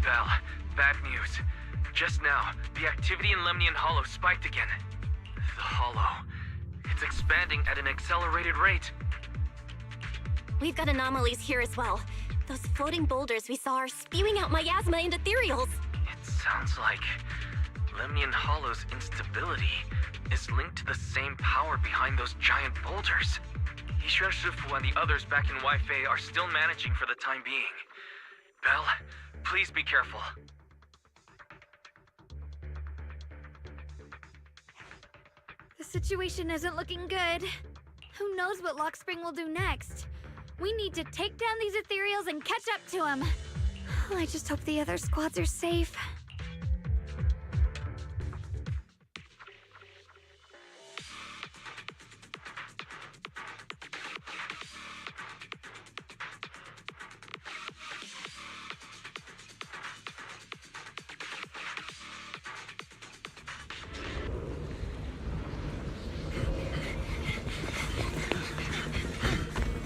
Belle, bad news. Just now, the activity in Lemnian Hollow spiked again. The Hollow. It's expanding at an accelerated rate. We've got anomalies here as well. Those floating boulders we saw are spewing out miasma and ethereals. It sounds like Lemnian Hollow's instability is linked to the same power behind those giant boulders. Yishuan Shifu and the others back in Wi-Fi are still managing for the time being. Belle, please be careful. The situation isn't looking good. Who knows what Lockspring will do next? We need to take down these ethereals and catch up to him. I just hope the other squads are safe.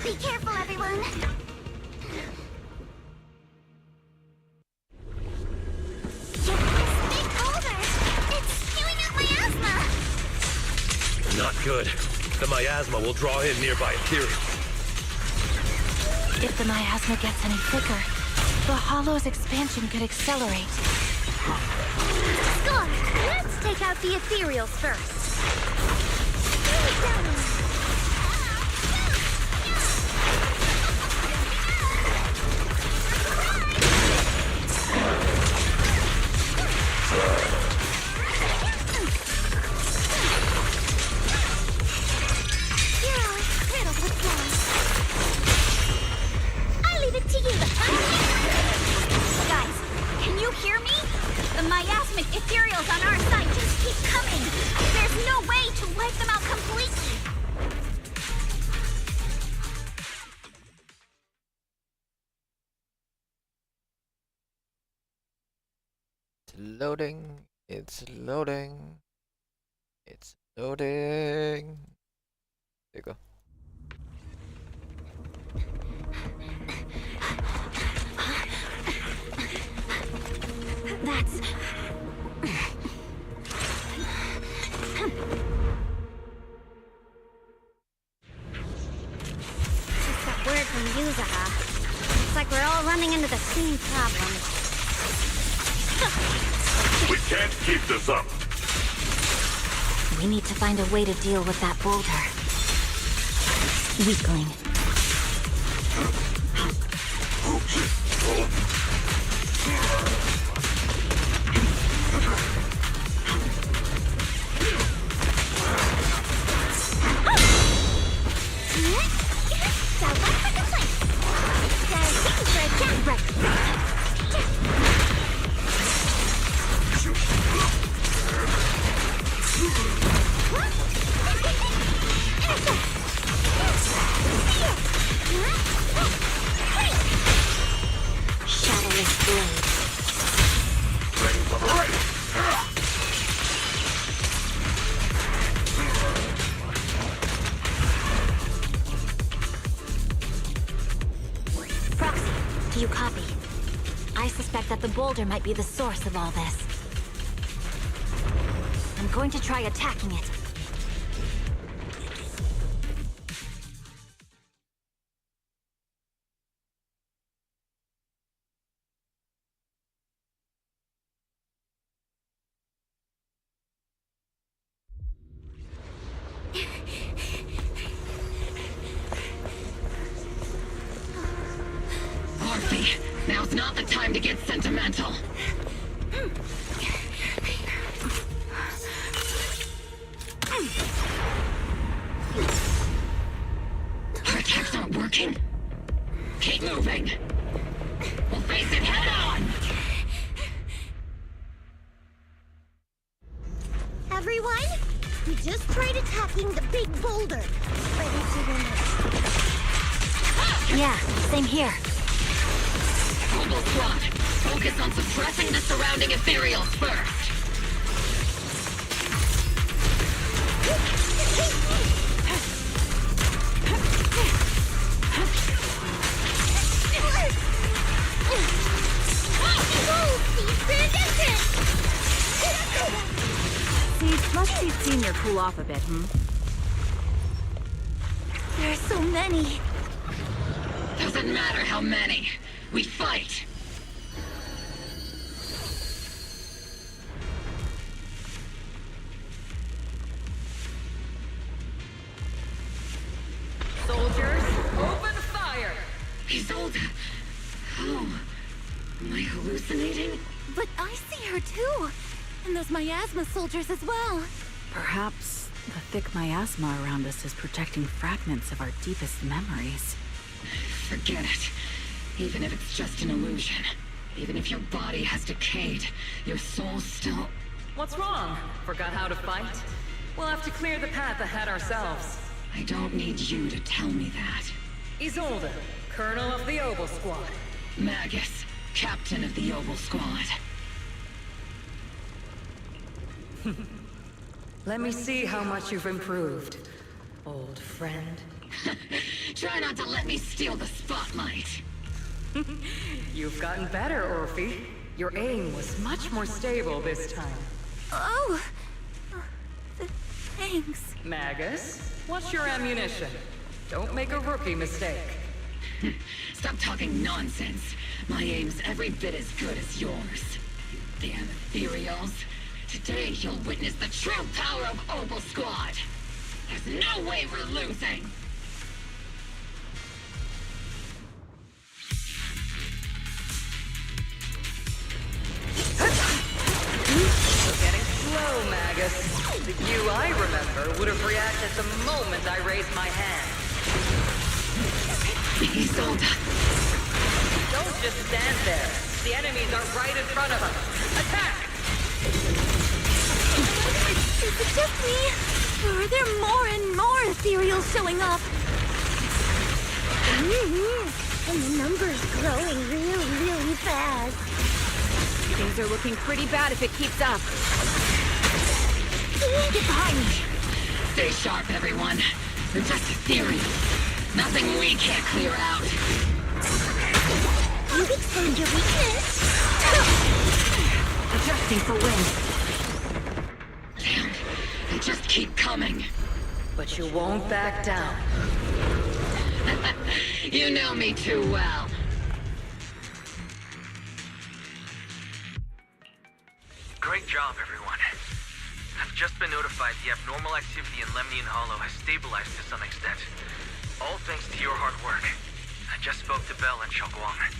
Be careful, everyone! Big boulder! It's spewing out miasma! Not good. The miasma will draw in nearby ethereal. If the miasma gets any thicker, the Hollow's expansion could accelerate. Scar, let's take out the ethereals first. I leave it to you. Guys, can you hear me? The miasmic ethereals on our side just keep coming. There's no way to wipe them out completely. It's loading. It's loading. It's loading. There you go. That's... Just got word from Yuzaha. Looks like we're all running into the same problem. We can't keep this up. We need to find a way to deal with that boulder. Weakling. Shadowless blade. Proxy, do you copy? I suspect that the boulder might be the source of all this. I'm going to try attacking it. Morphe, now's not the time to get sentimental. thinking? Keep moving. We'll face it head on! Everyone, we just tried attacking the big boulder. Ready to win it. Yeah, same here. Mobile squad, focus on suppressing the surrounding ethereals first. See, must be seen your cool off a bit, There's so many. Doesn't matter how many. We fight. Soldiers, open fire! Isolde! How? Am I hallucinating? But I see her too. And those miasma soldiers as well. Perhaps the thick miasma around us is protecting fragments of our deepest memories. Forget it. Even if it's just an illusion. Even if your body has decayed, your soul still... What's wrong? Forgot how to fight? We'll have to clear the path ahead ourselves. I don't need you to tell me that. Isolde, Colonel of the Oval Squad. Magus, Captain of the Oval Squad. Let me see how much you've improved, old friend. Try not to let me steal the spotlight. You've gotten better, Orphe. Your aim was much more stable this time. Oh! Thanks. Magus, what's your ammunition? Don't make a rookie mistake. Stop talking nonsense. My aim's every bit as good as yours. You damn ethereals. Today you'll witness the true power of Oval Squad. There's no way we're losing. You're getting slow, Magus. The you I remember would have reacted the moment I raised my hand. Isolde. Don't just stand there. The enemies are right in front of us. Attack! Is it just me? Or are there more and more ethereals showing up? And the number's growing really fast. Things are looking pretty bad if it keeps up. Get behind me. Stay sharp, everyone. They're just ethereals. Nothing we can't clear out. You've explained your weakness. Adjusting for wind. Damn, they just keep coming. But you won't back down. You know me too well. Great job, everyone. I've just been notified the abnormal activity in Lemnian Hollow has stabilized to some extent. All thanks to your hard work. I just spoke to Bell and Xiaoguang.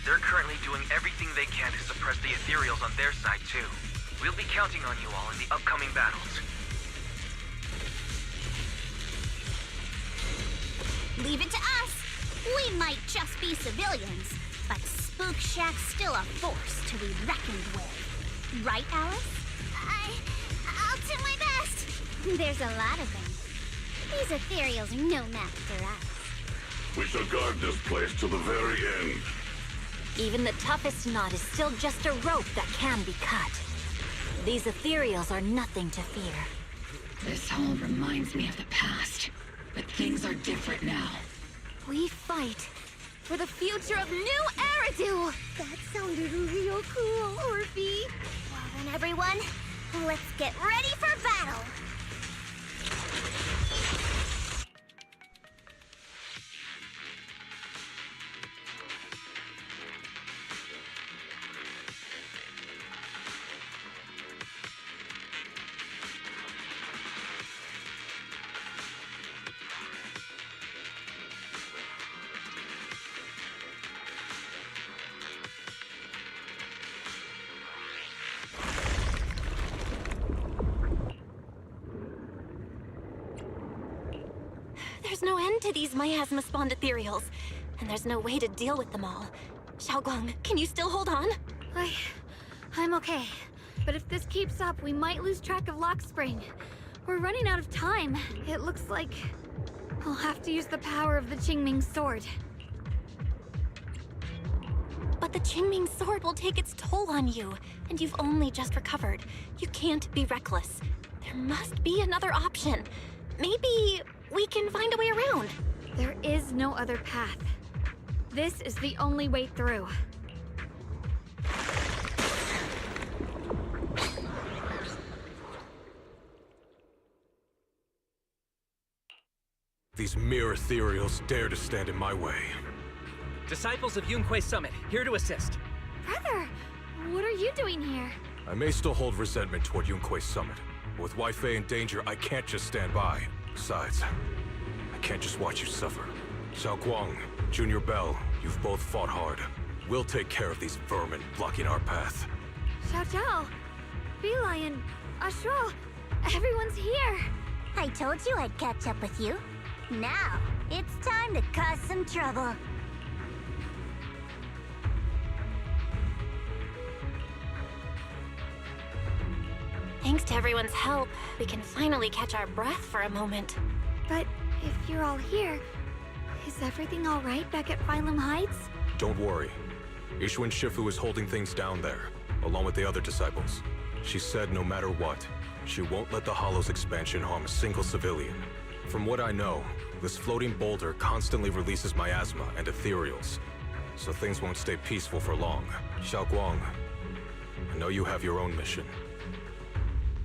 They're currently doing everything they can to suppress the ethereals on their side, too. We'll be counting on you all in the upcoming battles. Leave it to us. We might just be civilians, but Spook Shack's still a force to be reckoned with. Right, Alice? I'll do my best. There's a lot of them. These ethereals are no match for us. We shall guard this place till the very end. Even the toughest knot is still just a rope that can be cut. These ethereals are nothing to fear. This all reminds me of the past, but things are different now. We fight for the future of New Eridu! That sounded real cool, Orphe. Well then, everyone, let's get ready for battle. to these miasma-spawned ethereals, and there's no way to deal with them all. Xiaoguang, can you still hold on? I'm okay. But if this keeps up, we might lose track of Lock Spring. We're running out of time. It looks like I'll have to use the power of the Qingming sword. But the Qingming sword will take its toll on you, and you've only just recovered. You can't be reckless. There must be another option. Maybe we can find a way around. There is no other path. This is the only way through. These mere ethereals dare to stand in my way. Disciples of Yunque Summit, here to assist. Brother, what are you doing here? I may still hold resentment toward Yunque Summit, but with Wei Fei in danger, I can't just stand by. Besides, I can't just watch you suffer. Xiaoguang, Junior Bell, you've both fought hard. We'll take care of these vermin blocking our path. Xiao Zhao, Lion, Ashral, everyone's here. I told you I'd catch up with you. Now, it's time to cause some trouble. Thanks to everyone's help, we can finally catch our breath for a moment. But if you're all here, is everything all right back at Phylum Heights? Don't worry. Ishwin Shifu is holding things down there, along with the other disciples. She said no matter what, she won't let the Hollow's expansion harm a single civilian. From what I know, this floating boulder constantly releases miasma and ethereals, so things won't stay peaceful for long. Xiaoguang, I know you have your own mission.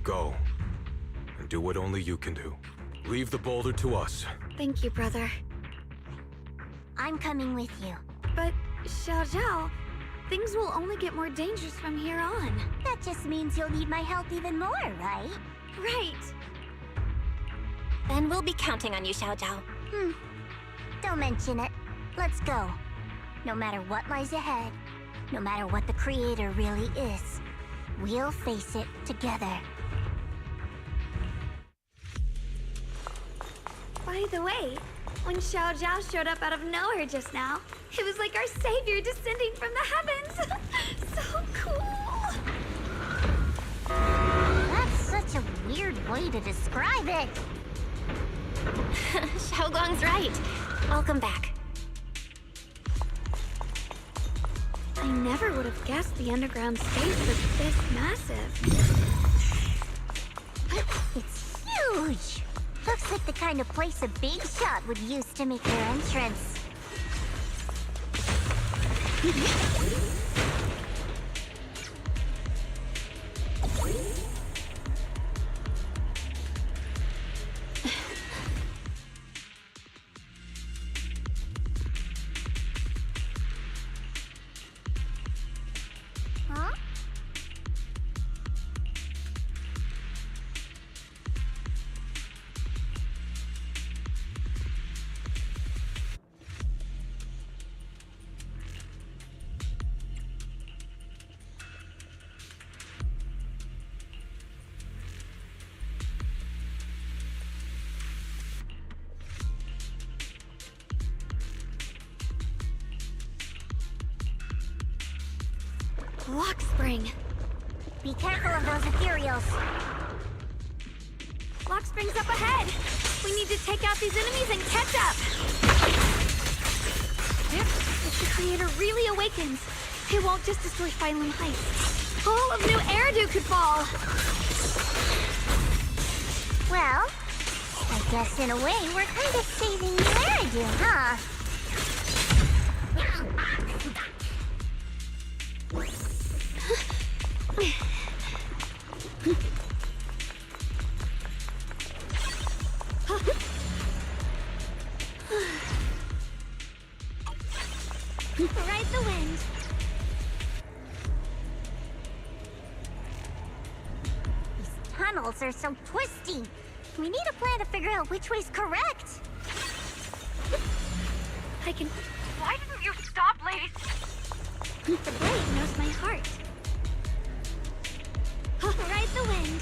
Go, and do what only you can do. Leave the boulder to us. Thank you, brother. I'm coming with you. But, Xiao Zhao, things will only get more dangerous from here on. That just means you'll need my help even more, right? Right. Then we'll be counting on you, Xiao Zhao. Don't mention it. Let's go. No matter what lies ahead, no matter what the Creator really is, we'll face it together. By the way, when Xiao Zhao showed up out of nowhere just now, it was like our savior descending from the heavens. So cool. That's such a weird way to describe it. Xiaoguang's right. Welcome back. I never would have guessed the underground space was this massive. It's huge. Looks like the kind of place a big shot would use to make their entrance. Huh? Lock Spring. Be careful of those ethereals. Lock Spring's up ahead. We need to take out these enemies and catch up. If the Creator really awakens, it won't just destroy Phylum Heights. All of New Eridu could fall. Well, I guess in a way we're kind of saving New Eridu, huh? Ride the wind. These tunnels are so twisty. We need a plan to figure out which way's correct. I can... Why didn't you stop, lady? The blade knows my heart. Ride the wind.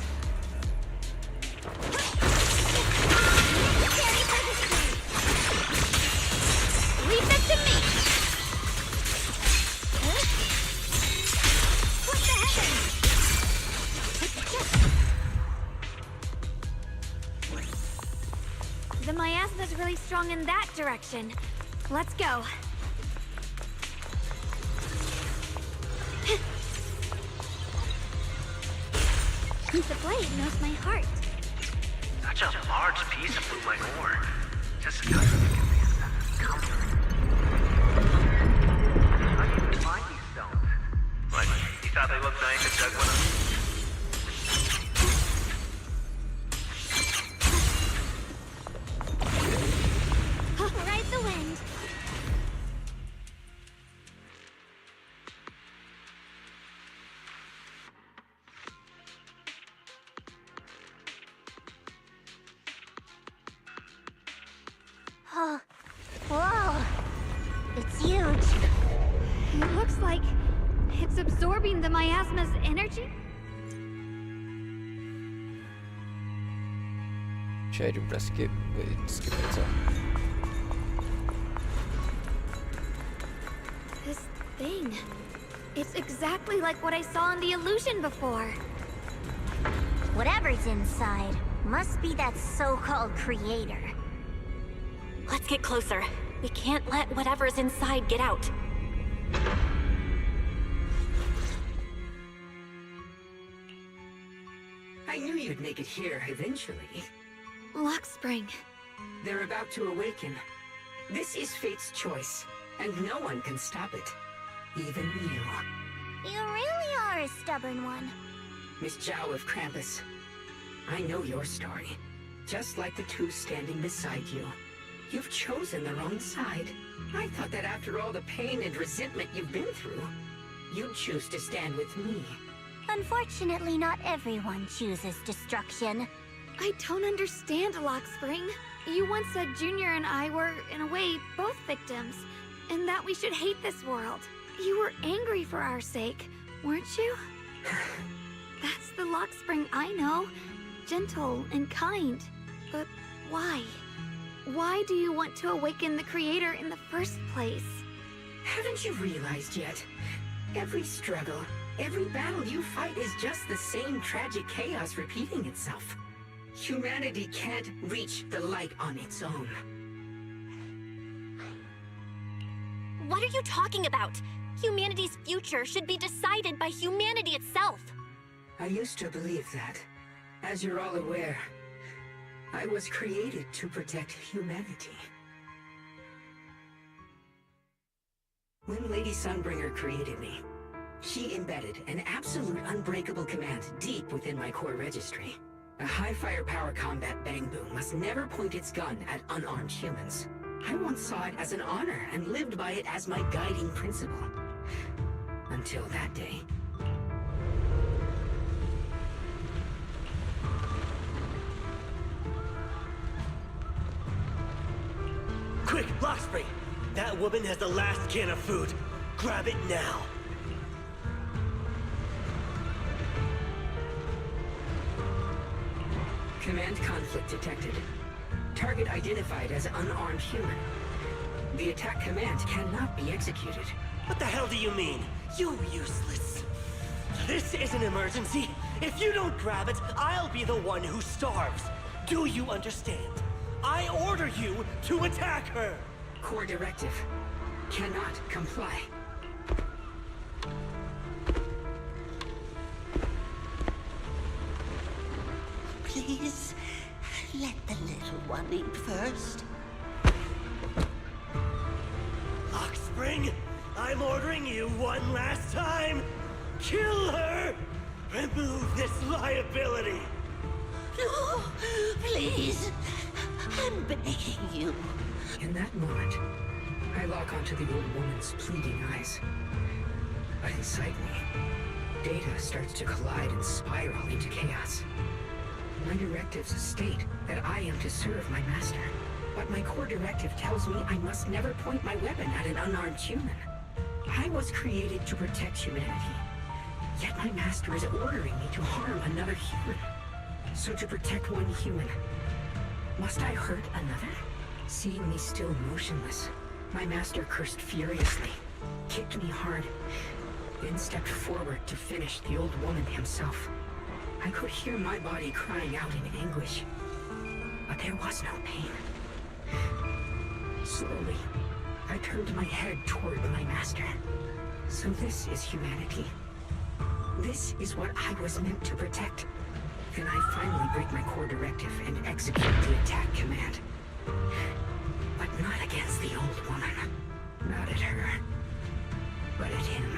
miasma's really strong in that direction. Let's go. The blade knows my heart. Such a large piece of blue my ore. Just doesn't give me a sense of comfort. How do you find these stones? What? You thought they looked nice and dug one of them? Ride the wind. Oh, whoa! It's huge. It looks like it's absorbing the miasma's energy. Should I do press skip? Wait, skip it. So. This thing. It's exactly like what I saw in the illusion before. Whatever's inside must be that so-called creator. Let's get closer. We can't let whatever's inside get out. I knew you'd make it here eventually. Luxspring. They're about to awaken. This is fate's choice, and no one can stop it. Even you. You really are a stubborn one. Miss Zhao of Krampus. I know your story. Just like the two standing beside you. You've chosen the wrong side. I thought that after all the pain and resentment you've been through, you'd choose to stand with me. Unfortunately, not everyone chooses destruction. I don't understand, Luxspring. You once said Junior and I were, in a way, both victims, and that we should hate this world. You were angry for our sake, weren't you? That's the Luxspring I know. Gentle and kind. But why? Why do you want to awaken the Creator in the first place? Haven't you realized yet? Every struggle, every battle you fight is just the same tragic chaos repeating itself. Humanity can't reach the light on its own. What are you talking about? Humanity's future should be decided by humanity itself. I used to believe that. As you're all aware, I was created to protect humanity. When Lady Sunbringer created me, she embedded an absolute unbreakable command deep within my core registry. A high firepower combat bang boom must never point its gun at unarmed humans. I once saw it as an honor and lived by it as my guiding principle. Until that day. Quick, Luxspring! That woman has the last can of food. Grab it now. Command conflict detected. Target identified as unarmed human. The attack command cannot be executed. What the hell do you mean? You useless. This is an emergency. If you don't grab it, I'll be the one who starves. Do you understand? I order you to attack her! Core directive. Cannot comply. Please, let the little one eat first. Luxspring, I'm ordering you one last time. Kill her! Remove this liability! No, please. I'm begging you. In that moment, I lock onto the old woman's pleading eyes. But inside me, data starts to collide and spiral into chaos. My directives state that I am to serve my master. But my core directive tells me I must never point my weapon at an unarmed human. I was created to protect humanity. Yet my master is ordering me to harm another human. So to protect one human, must I hurt another? Seeing me still motionless, my master cursed furiously, kicked me hard, then stepped forward to finish the old woman himself. I could hear my body crying out in anguish, but there was no pain. Slowly, I turned my head toward my master. So this is humanity. This is what I was meant to protect. Then I finally break my core directive and execute the attack command. But not against the old woman. Not at her. But at him.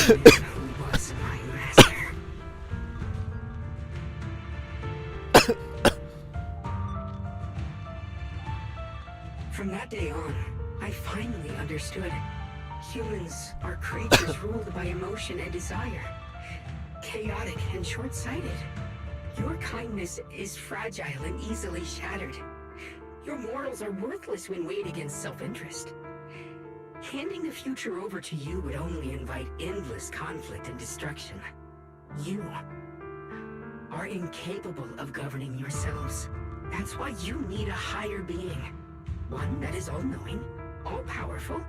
The man who was my master. From that day on, I finally understood. Humans are creatures ruled by emotion and desire. Chaotic and short-sighted. Your kindness is fragile and easily shattered. Your morals are worthless when weighed against self-interest. Handing the future over to you would only invite endless conflict and destruction. You are incapable of governing yourselves. That's why you need a higher being. One that is all-knowing, all-powerful,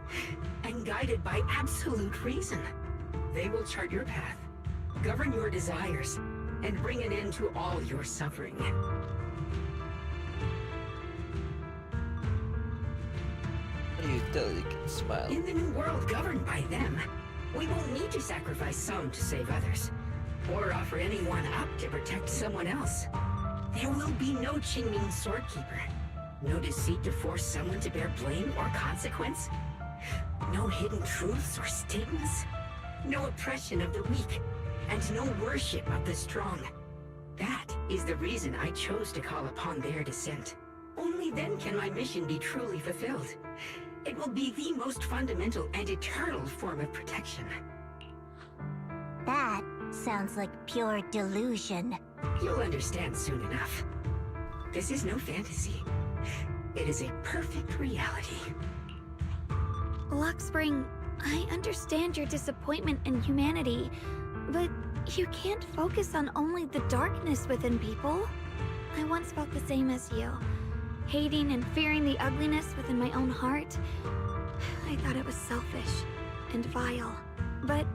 and guided by absolute reason. They will chart your path, govern your desires, and bring an end to all your suffering. You totally can smile. In the new world governed by them, we won't need to sacrifice some to save others, or offer anyone up to protect someone else. There will be no Qingming Swordkeeper. No deceit to force someone to bear blame or consequence. No hidden truths or stigmas. No oppression of the weak. And no worship of the strong. That is the reason I chose to call upon their descent. Only then can my mission be truly fulfilled. It will be the most fundamental and eternal form of protection. That sounds like pure delusion. You'll understand soon enough. This is no fantasy. It is a perfect reality. Luxspring, I understand your disappointment in humanity, but you can't focus on only the darkness within people. I once felt the same as you, hating and fearing the ugliness within my own heart. I thought it was selfish and vile, but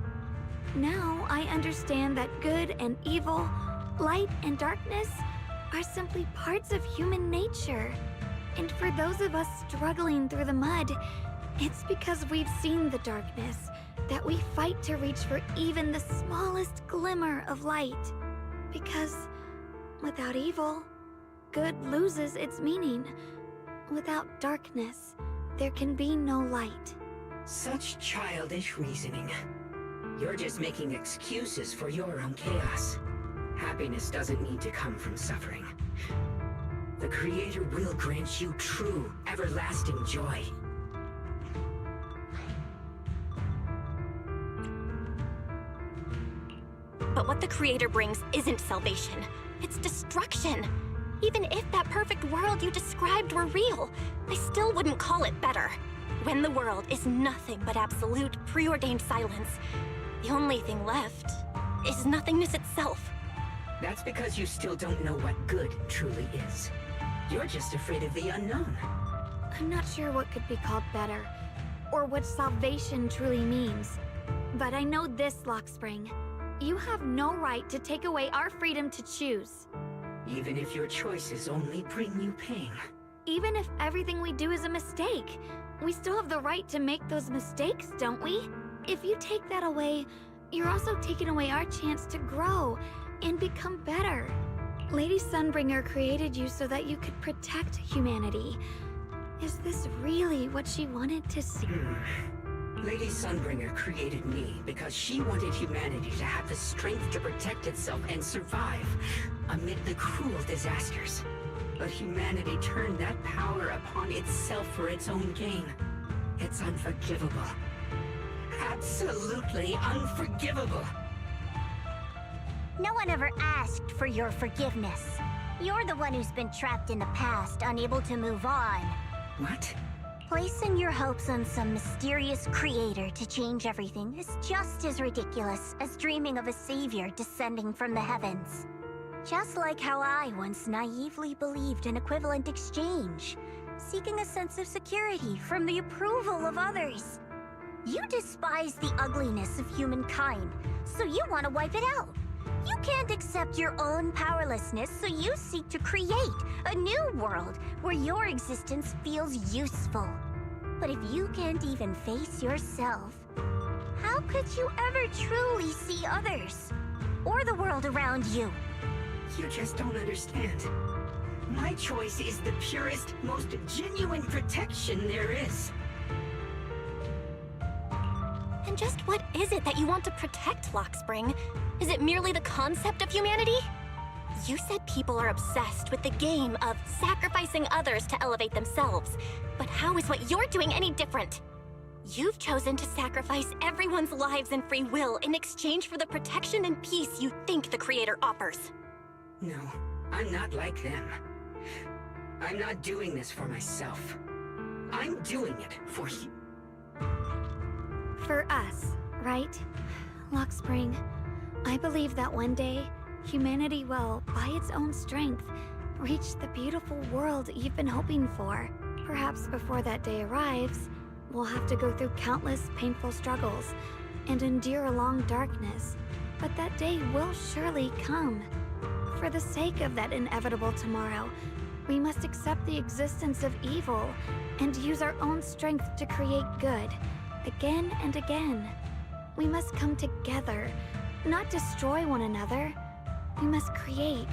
now I understand that good and evil, light and darkness are simply parts of human nature. And for those of us struggling through the mud, it's because we've seen the darkness that we fight to reach for even the smallest glimmer of light. Because without evil, good loses its meaning. Without darkness, there can be no light. Such childish reasoning. You're just making excuses for your own chaos. Happiness doesn't need to come from suffering. The Creator will grant you true, everlasting joy. But what the Creator brings isn't salvation. It's destruction. Even if that perfect world you described were real, I still wouldn't call it better. When the world is nothing but absolute, preordained silence, the only thing left is nothingness itself. That's because you still don't know what good truly is. You're just afraid of the unknown. I'm not sure what could be called better, or what salvation truly means. But I know this, Luxspring. You have no right to take away our freedom to choose. Even if your choices only bring you pain. Even if everything we do is a mistake, we still have the right to make those mistakes, don't we? If you take that away, you're also taking away our chance to grow and become better. Lady Sunbringer created you so that you could protect humanity. Is this really what she wanted to see? Lady Sunbringer created me because she wanted humanity to have the strength to protect itself and survive amid the cruel disasters. But humanity turned that power upon itself for its own gain. It's unforgivable. Absolutely unforgivable. No one ever asked for your forgiveness. You're the one who's been trapped in the past, unable to move on. What? Placing your hopes on some mysterious creator to change everything is just as ridiculous as dreaming of a savior descending from the heavens. Just like how I once naively believed in equivalent exchange, seeking a sense of security from the approval of others. You despise the ugliness of humankind, so you want to wipe it out. You can't accept your own powerlessness, so you seek to create a new world where your existence feels useful. But if you can't even face yourself, how could you ever truly see others? Or the world around you? You just don't understand. My choice is the purest, most genuine protection there is. And just what is it that you want to protect, Lockspring? Is it merely the concept of humanity? You said people are obsessed with the game of sacrificing others to elevate themselves. But how is what you're doing any different? You've chosen to sacrifice everyone's lives and free will in exchange for the protection and peace you think the Creator offers. No, I'm not like them. I'm not doing this for myself. I'm doing it for you. For us, right? Lockspring, I believe that one day, humanity will, by its own strength, reach the beautiful world you've been hoping for. Perhaps before that day arrives, we'll have to go through countless painful struggles and endure a long darkness. But that day will surely come. For the sake of that inevitable tomorrow, we must accept the existence of evil and use our own strength to create good, again and again. We must come together, not destroy one another. We must create,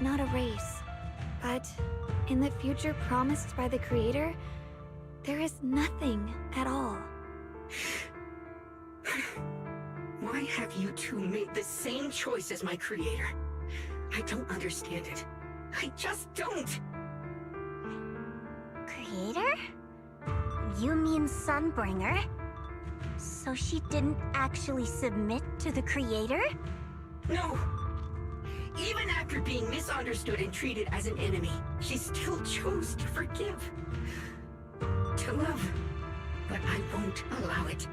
not erase. But in the future promised by the Creator, there is nothing at all. Why have you two made the same choice as my Creator? I don't understand it. I just don't. Creator? You mean Sunbringer? So she didn't actually submit to the Creator? No! Even after being misunderstood and treated as an enemy, she still chose to forgive. To love. But I won't allow it.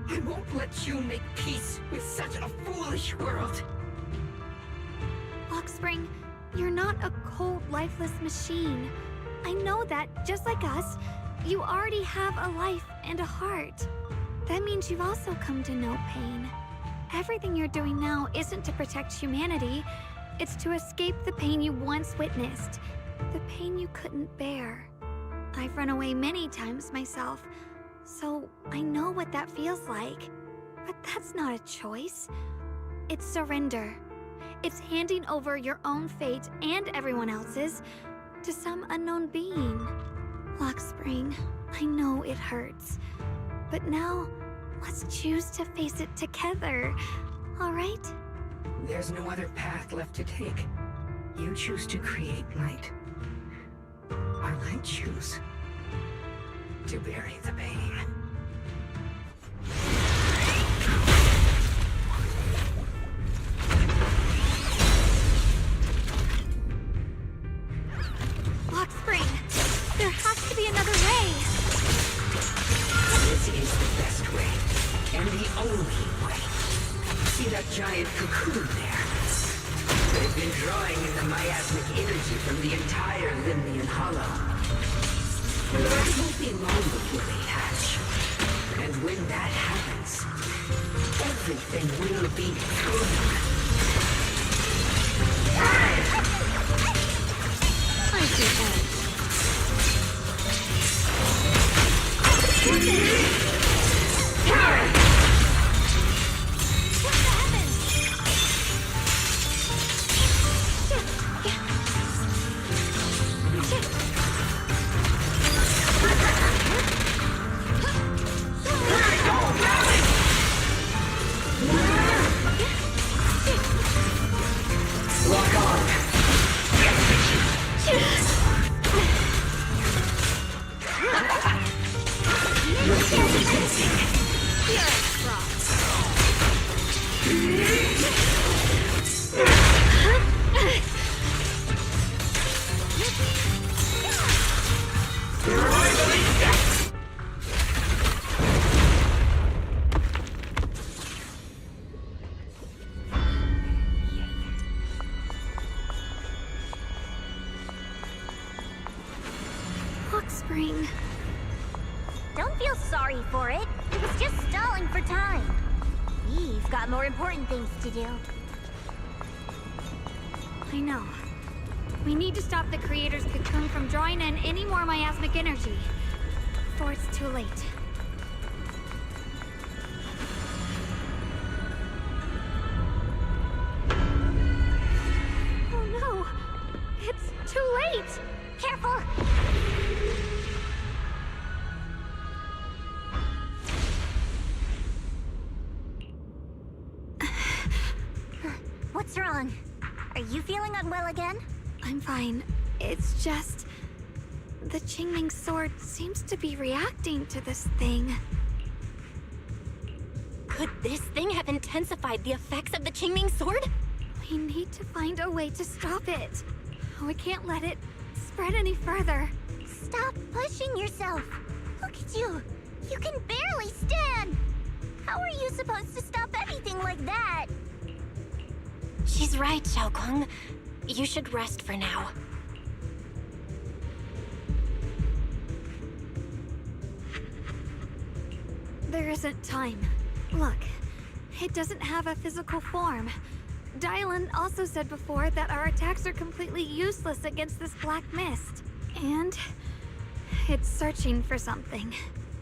I won't let you make peace with such a foolish world. Lockspring, you're not a cold, lifeless machine. I know that, just like us, you already have a life and a heart. That means you've also come to know pain. Everything you're doing now isn't to protect humanity. It's to escape the pain you once witnessed. The pain you couldn't bear. I've run away many times myself, so I know what that feels like. But that's not a choice. It's surrender. It's handing over your own fate and everyone else's to some unknown being. Lockspring, I know it hurts. But now, let's choose to face it together, all right? There's no other path left to take. You choose to create light. While I choose to bury the pain. Lockspring, there has to be another way. This is the best way, and the only way. See that giant cocoon there? They've been drawing in the miasmic energy from the entire Limnian Hollow. It won't be long before they hatch. And when that happens, everything will be gone. I see that. Lock on. Lockspring. Don't feel sorry for it. It was just stalling for time. We've got more important things to do. I know. We need to stop the creator's cocoon from drawing in any more miasmic energy before it's too late. Oh no! It's too late! Careful! What's wrong? Are you feeling unwell again? I'm fine. It's just... the Qingming sword seems to be reacting to this thing. Could this thing have intensified the effects of the Qingming sword? We need to find a way to stop it. We can't let it spread any further. Stop pushing yourself. Look at you. You can barely stand. How are you supposed to stop anything like that? She's right, Xiaoguang. You should rest for now. There isn't time. Look, it doesn't have a physical form. Dylan also said before that our attacks are completely useless against this black mist. And it's searching for something.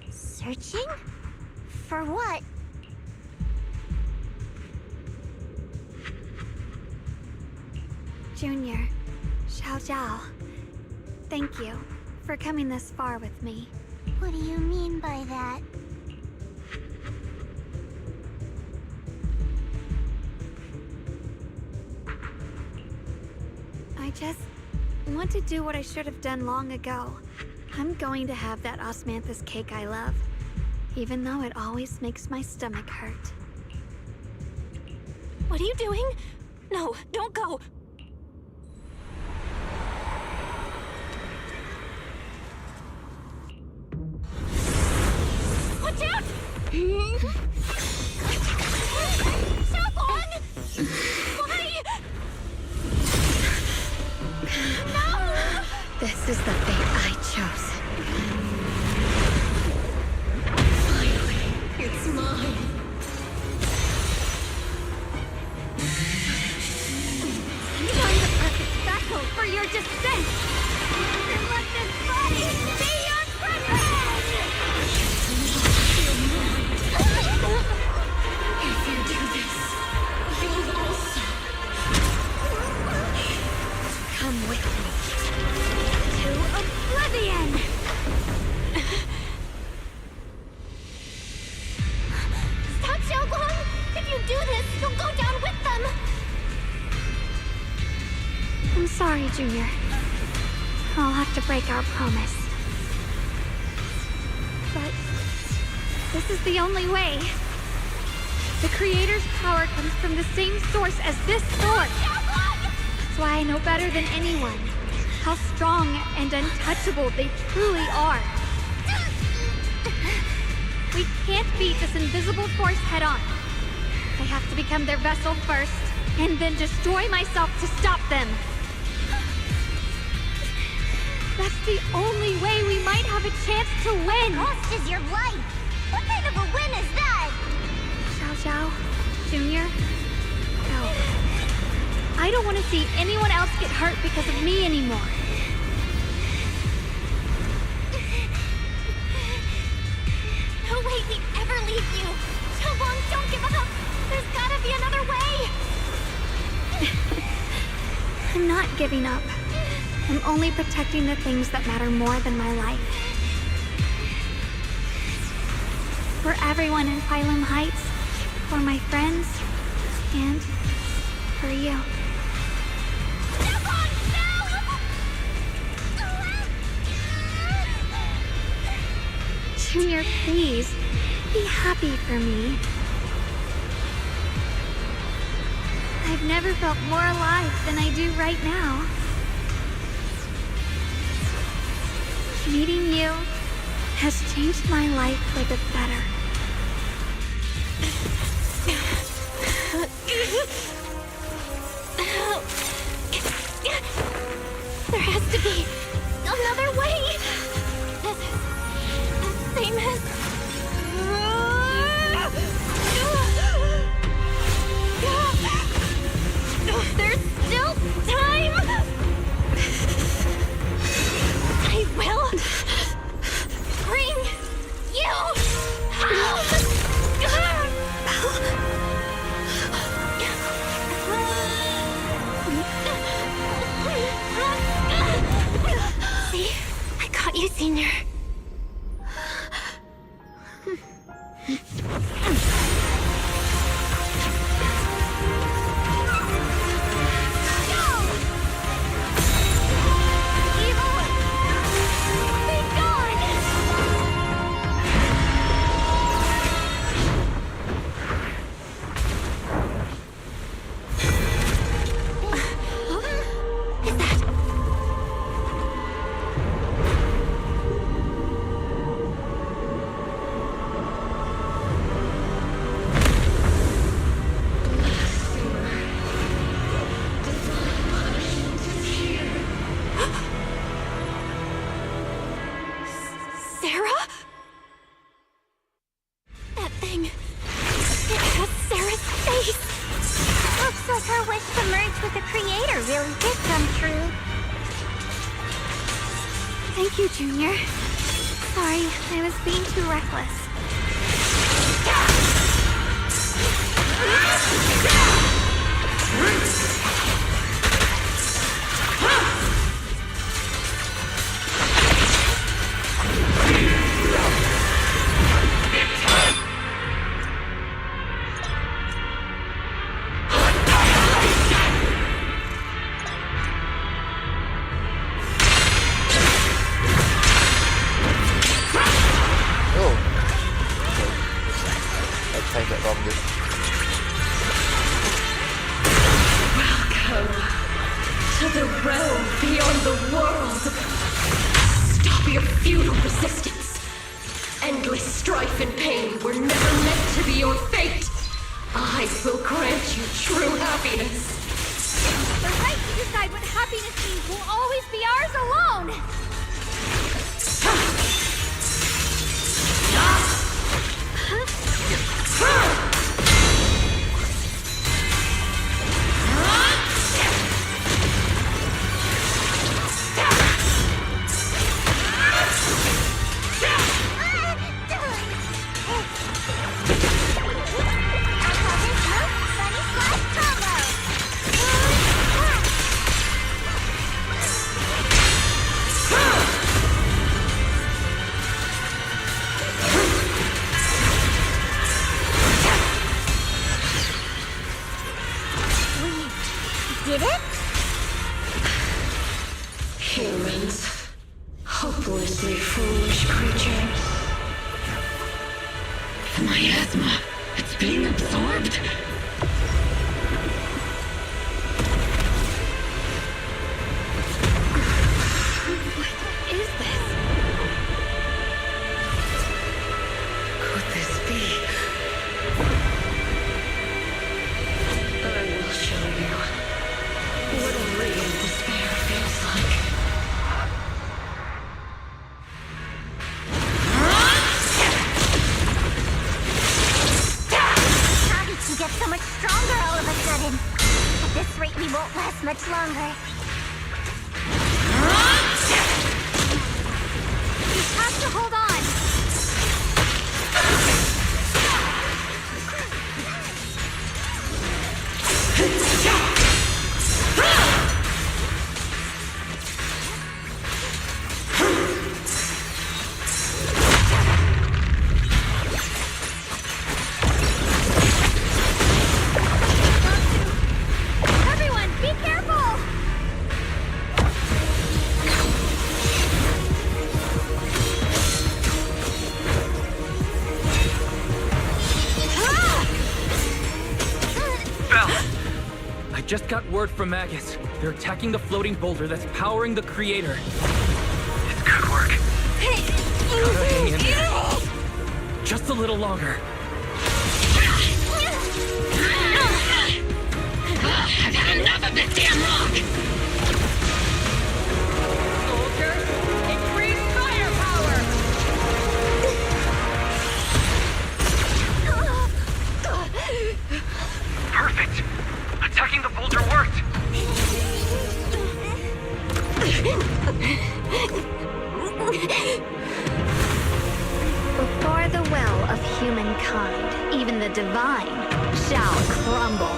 Searching? For what? Junior, Xiao Zhao, thank you for coming this far with me. What do you mean by that? I just want to do what I should have done long ago. I'm going to have that osmanthus cake I love, even though it always makes my stomach hurt. What are you doing? No, don't go. Watch out! Xiaoguang! Why? No! This is the fate I chose. Finally, it's mine. I'm the perfect vessel for your descent! And let this body be your prison! If you do this, you'll also Come with me. To oblivion! Stop, Xiaoguang! If you do this, you'll go down with them! I'm sorry, Junior. I'll have to break our promise. But this is the only way. The Creator's power comes from the same source as this sword. That's why I know better than anyone how strong and untouchable they truly are. We can't beat this invisible force head on. I have to become their vessel first, and then destroy myself to stop them. That's the only way we might have a chance to win. The cost is your life. What kind of a win is that? Xiao Zhao, Junior, go. I don't want to see anyone else get hurt because of me anymore. No way we'd ever leave you! Xiaoguang, don't give up! There's gotta be another way! I'm not giving up. I'm only protecting the things that matter more than my life. For everyone in Phylum Heights, for my friends, and for you. Junior, please, be happy for me. I've never felt more alive than I do right now. Meeting you has changed my life for the better. There has to be another way! This is the same as... There's still time! wish with the Creator really did come true. Thank you, Junior. Sorry, I was being too reckless. To the realm beyond the world. Stop your futile resistance. Endless strife and pain were never meant to be your fate. I will grant you true happiness. The right to decide what happiness means will always be ours alone! Did it? Humans. Hopelessly foolish creatures. The miasma. It's being absorbed. What is this? Could this be? I will show you what a real despair feels like. How did you get so much stronger all of a sudden? At this rate, we won't last much longer. You have to hold on! Everyone, be careful! I just got word from Magus. They're attacking the floating boulder that's powering the Creator. It's good work. Gotta hang in there. Just a little longer. I've had enough of this damn rock! Soldiers, increase firepower! Perfect. Attacking the boulder worked. Before the well of humankind, even the divine shall crumble.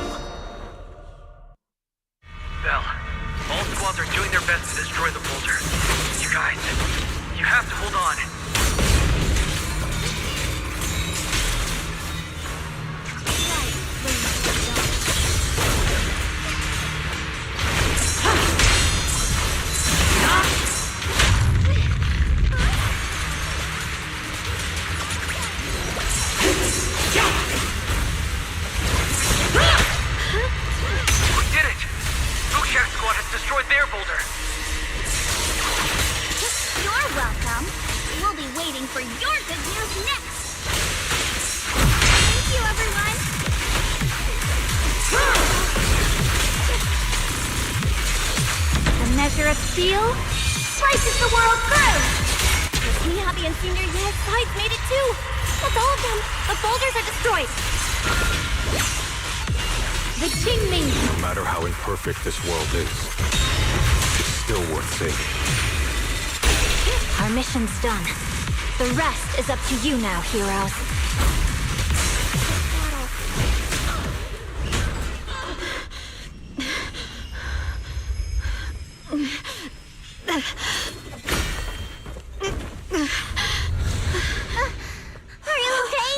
Bell, all squads are doing their best to destroy the boulder. You guys, you have to hold on. We did it! Bookshack squad has destroyed their boulder. You're welcome. We'll be waiting for your good news next. Thank you, everyone! A measure of steel slices the world through! Miyabi and Senior Ye's sides made it too! That's all of them! The boulders are destroyed! the Qingming! No matter how imperfect this world is, it's still worth saving. Our mission's done. The rest is up to you now, heroes. Are you okay?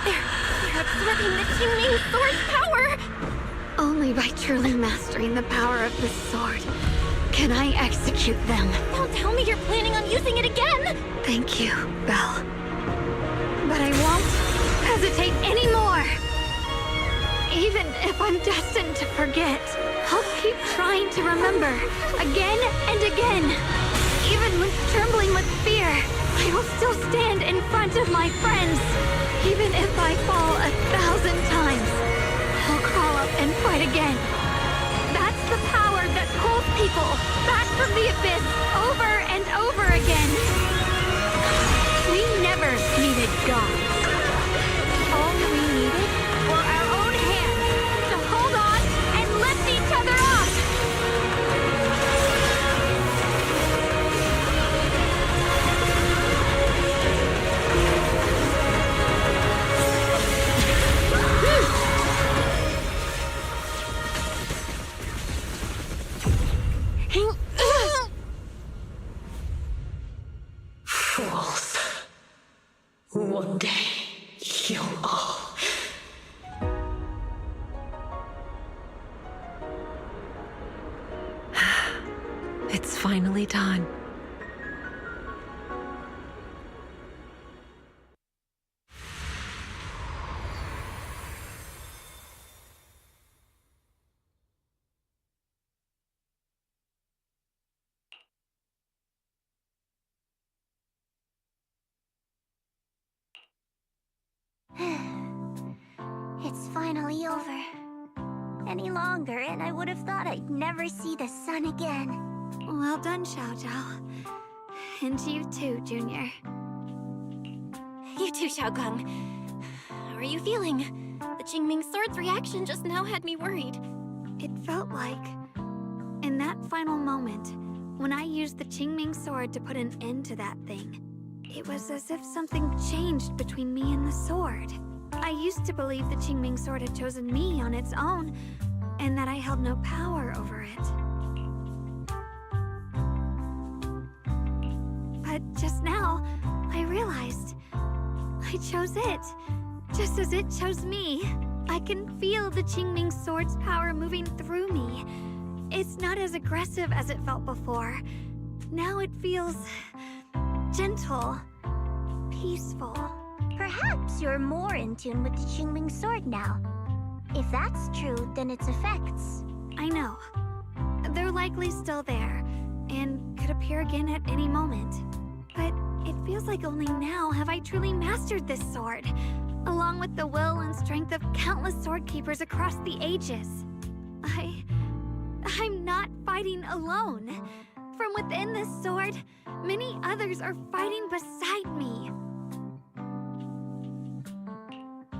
They're absorbing the Qingming sword's power! Only by truly mastering the power of the sword can I execute them. Don't tell me you're planning on using it again! Thank you, Belle. But I won't hesitate anymore. Even if I'm destined to forget, I'll keep trying to remember again and again. Even when trembling with fear, I will still stand in front of my friends. Even if I fall 1,000 times, I'll crawl up and fight again. That's the power that pulls people back from the abyss over and over again. We never needed gods. All we needed were our own hands to hold on and lift each other up. Fools. One day, you'll all... It's finally done. It's finally over. Any longer, and I would have thought I'd never see the sun again. Well done, Xiao Zhao. And you too, Junior. You too, Xiaogang. How are you feeling? The Qingming sword's reaction just now had me worried. It felt like, in that final moment, when I used the Qingming sword to put an end to that thing, it was as if something changed between me and the sword. I used to believe the Qingming sword had chosen me on its own, and that I held no power over it. But just now, I realized I chose it, just as it chose me. I can feel the Qingming sword's power moving through me. It's not as aggressive as it felt before. Now it feels gentle, peaceful. Perhaps you're more in tune with the Qingming sword now. If that's true, then its effects... I know. They're likely still there, and could appear again at any moment. But it feels like only now have I truly mastered this sword, along with the will and strength of countless sword keepers across the ages. I'm not fighting alone. From within this sword, many others are fighting beside me.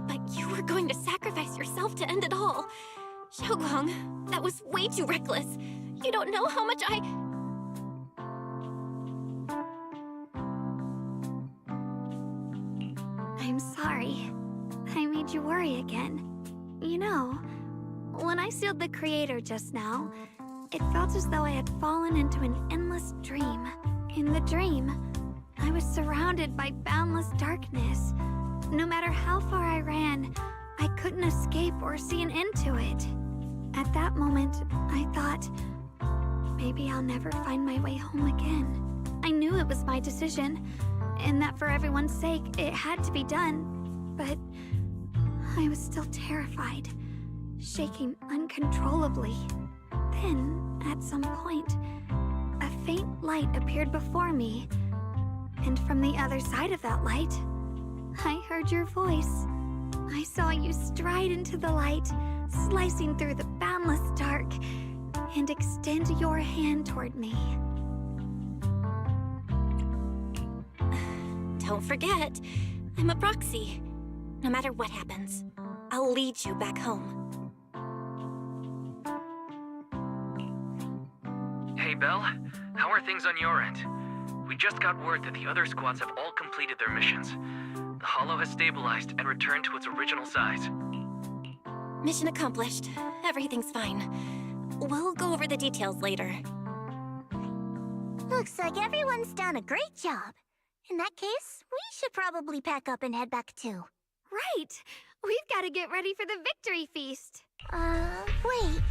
But you were going to sacrifice yourself to end it all. Xiaogang, that was way too reckless. You don't know how much I'm sorry. I made you worry again. You know, when I sealed the Creator just now, it felt as though I had fallen into an endless dream. In the dream, I was surrounded by boundless darkness. No matter how far I ran, I couldn't escape or see an end to it. At that moment, I thought, maybe I'll never find my way home again. I knew it was my decision, and that for everyone's sake, it had to be done. But I was still terrified, shaking uncontrollably. Then, at some point, a faint light appeared before me. And from the other side of that light, I heard your voice. I saw you stride into the light, slicing through the boundless dark, and extend your hand toward me. don't forget, I'm a proxy. No matter what happens, I'll lead you back home. Hey, Belle. How are things on your end? We just got word that the other squads have all completed their missions. The Hollow has stabilized and returned to its original size. Mission accomplished. Everything's fine. We'll go over the details later. Looks like everyone's done a great job. In that case, we should probably pack up and head back too. Right! We've got to get ready for the victory feast. Wait.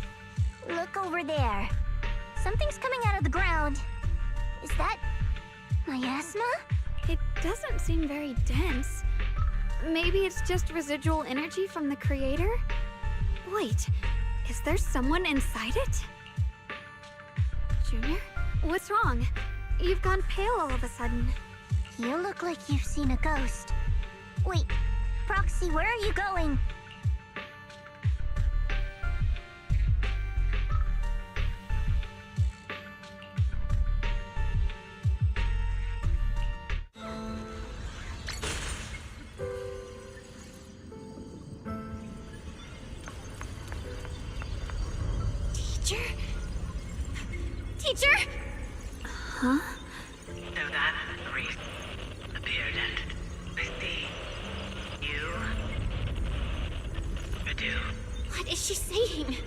Look over there. Something's coming out of the ground. Is that miasma? It doesn't seem very dense. Maybe it's just residual energy from the creator? Wait, is there someone inside it? Junior? What's wrong? You've gone pale all of a sudden. You look like you've seen a ghost. Wait, Proxy, where are you going? Teacher? Huh? So that priest appeared and I see you, Eridu. What is she saying?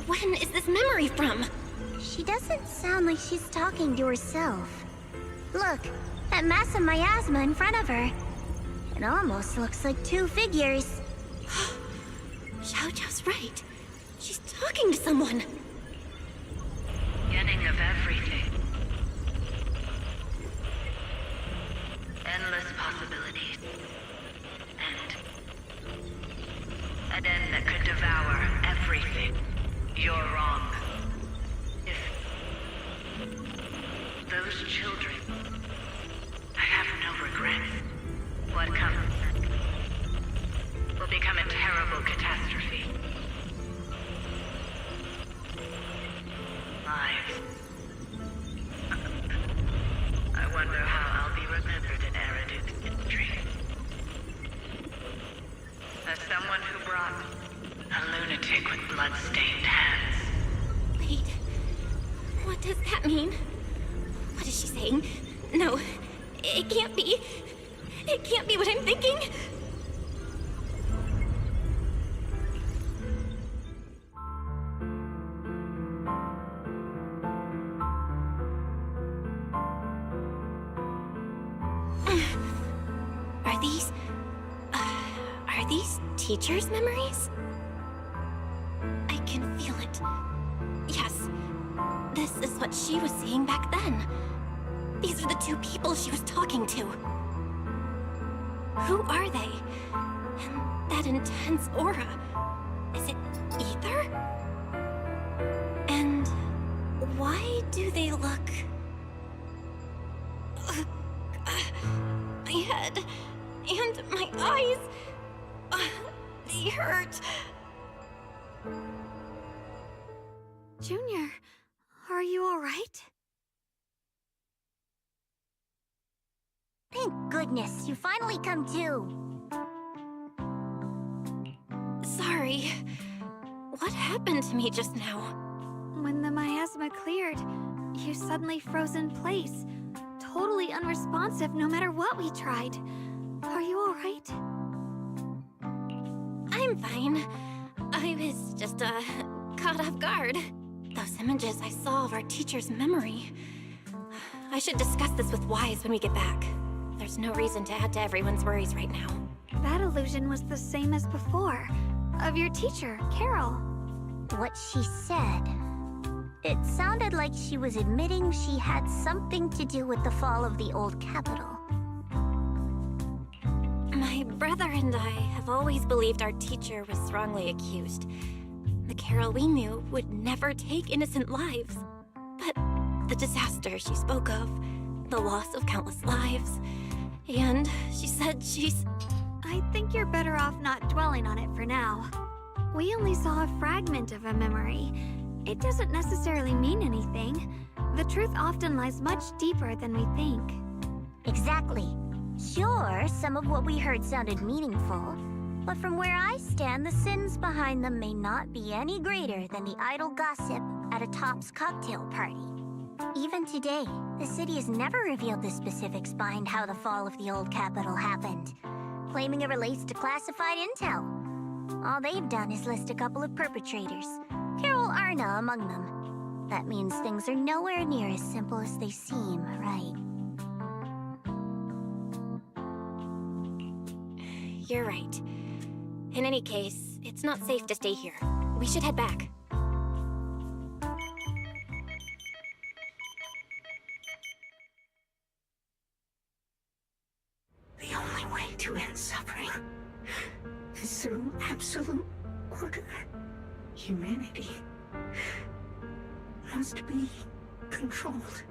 When is this memory from? She doesn't sound like she's talking to herself. Look, that mass of miasma in front of her. It almost looks like two figures. Xiaojiao's right. She's talking to someone. Beginning of everything. Endless possibilities. And an end that could devour everything. You're wrong. If those children, I have no regrets. What comes will become a terrible catastrophe. Lives. I wonder how I'll be remembered in Eridu's history. As someone who brought a lunatic with blood-stained hands. Wait, what does that mean? What is she saying? No, it can't be. It can't be what I'm thinking. Are these teachers' memories? I can feel it. Yes, this is what she was seeing back then. These are the two people she was talking to. Who are they? And that intense aura. Is it ether? And why do they look... my head and my eyes... they hurt. Junior, are you all right? Thank goodness, you finally come to. Sorry. What happened to me just now? When the miasma cleared, you suddenly froze in place. Totally unresponsive no matter what we tried. Are you all right? I'm fine. I was just, caught off guard. Those images I saw of our teacher's memory. I should discuss this with Wise when we get back. There's no reason to add to everyone's worries right now. That illusion was the same as before. Of your teacher, Carol. What she said. It sounded like she was admitting she had something to do with the fall of the old capital. My brother and I have always believed our teacher was wrongly accused. The Carol we knew would never take innocent lives. But the disaster she spoke of, the loss of countless lives, and she said she's... I think you're better off not dwelling on it for now. We only saw a fragment of a memory. It doesn't necessarily mean anything. The truth often lies much deeper than we think. Exactly. She'll Sure, some of what we heard sounded meaningful, but from where I stand, the sins behind them may not be any greater than the idle gossip at a Top's cocktail party. Even today, the city has never revealed the specifics behind how the fall of the old capital happened, claiming it relates to classified intel. All they've done is list a couple of perpetrators, Carol Arna among them. That means things are nowhere near as simple as they seem, right? You're right. In any case, it's not safe to stay here. We should head back. The only way to end suffering is through absolute order. Humanity must be controlled.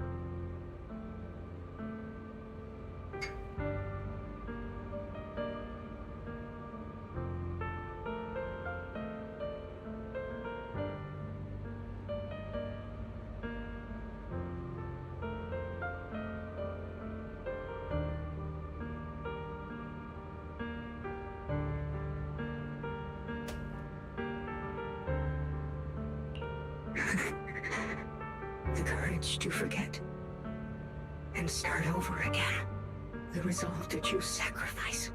The courage to forget and start over again. The resolve to choose sacrifice,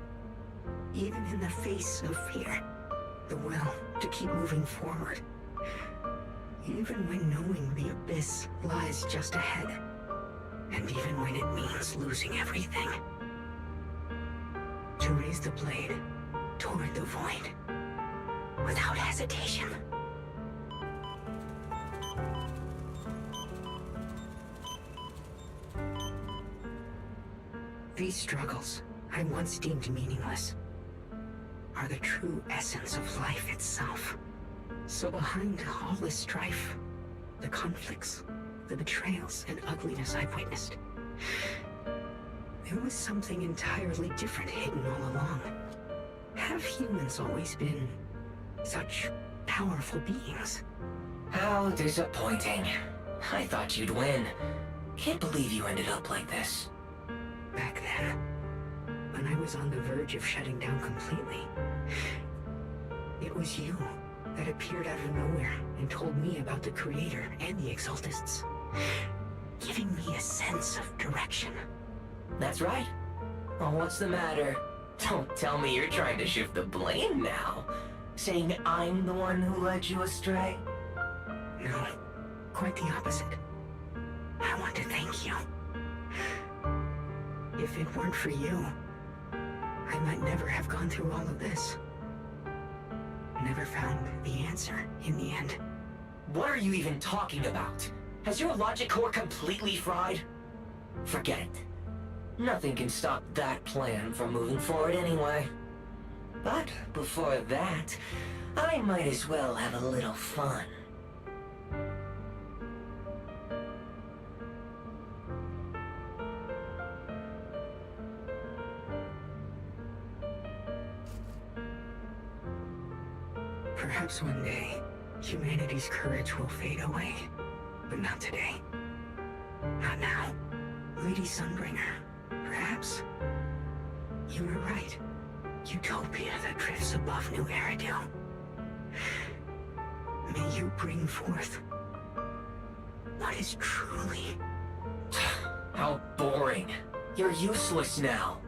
even in the face of fear. The will to keep moving forward, even when knowing the abyss lies just ahead, and even when it means losing everything. To raise the blade toward the void without hesitation. These struggles I once deemed meaningless are the true essence of life itself. So behind all the strife, the conflicts, the betrayals and ugliness I've witnessed, there was something entirely different hidden all along. Have humans always been such powerful beings? How disappointing. I thought you'd win. Can't believe you ended up like this. Back then, when I was on the verge of shutting down completely, it was you that appeared out of nowhere and told me about the Creator and the Exaltists, giving me a sense of direction. That's right. Well, what's the matter? Don't tell me you're trying to shift the blame now. Saying I'm the one who led you astray? No, quite the opposite. I want to thank you. If it weren't for you, I might never have gone through all of this. Never found the answer in the end. What are you even talking about? Has your logic core completely fried? Forget it. Nothing can stop that plan from moving forward anyway. But before that, I might as well have a little fun. Perhaps one day, humanity's courage will fade away. But not today. Not now. Lady Sunbringer, perhaps. You were right. Utopia that drifts above New Eridu. May you bring forth what is truly... How boring. You're useless now.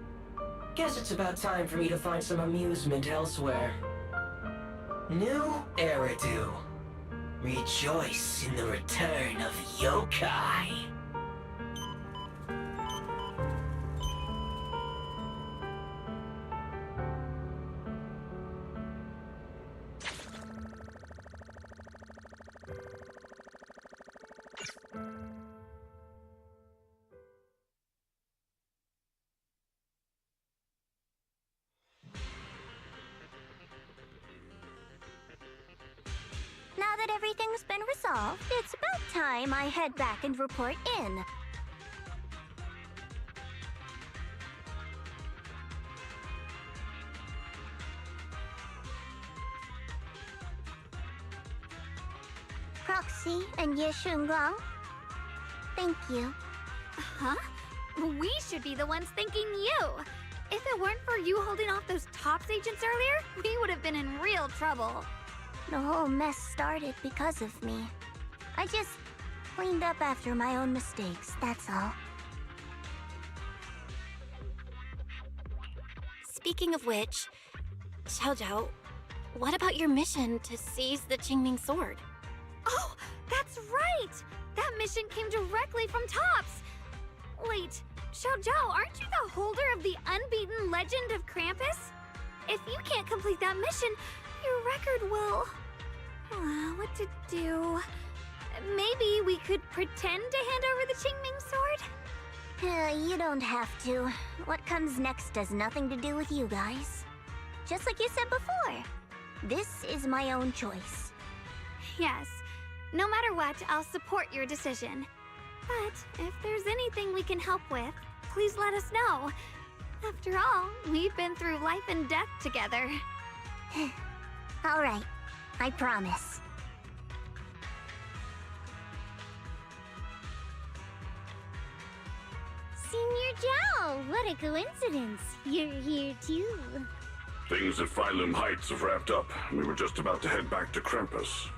Guess it's about time for me to find some amusement elsewhere. New Eridu. Rejoice in the return of yokai. Now that everything's been resolved, it's about time I head back and report in. Proxy and Ye Shunguang, thank you. Huh? We should be the ones thanking you. If it weren't for you holding off those TOPS agents earlier, we would have been in real trouble. The whole mess started because of me. I just cleaned up after my own mistakes, that's all. Speaking of which, Xiaojiao, what about your mission to seize the Qingming sword? Oh, that's right! That mission came directly from TOPS! Wait, Xiaojiao, aren't you the holder of the unbeaten legend of Krampus? If you can't complete that mission, your record will... what to do? Maybe we could pretend to hand over the Qingming sword? You don't have to. What comes next has nothing to do with you guys. Just like you said before, this is my own choice. Yes. No matter what, I'll support your decision. But if there's anything we can help with, please let us know. After all, we've been through life and death together. All right, I promise. Senior Zhao, what a coincidence. You're here too. Things at Phylum Heights have wrapped up. We were just about to head back to Krampus.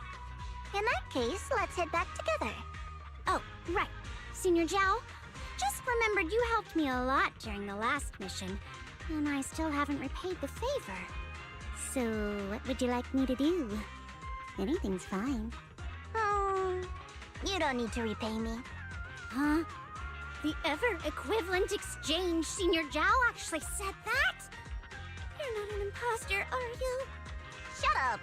In that case, let's head back together. Oh, right. Senior Zhao, just remembered you helped me a lot during the last mission, and I still haven't repaid the favor. So, what would you like me to do? Anything's fine. You don't need to repay me. Huh? The ever-equivalent exchange, Senior Zhao actually said that? You're not an imposter, are you? Shut up!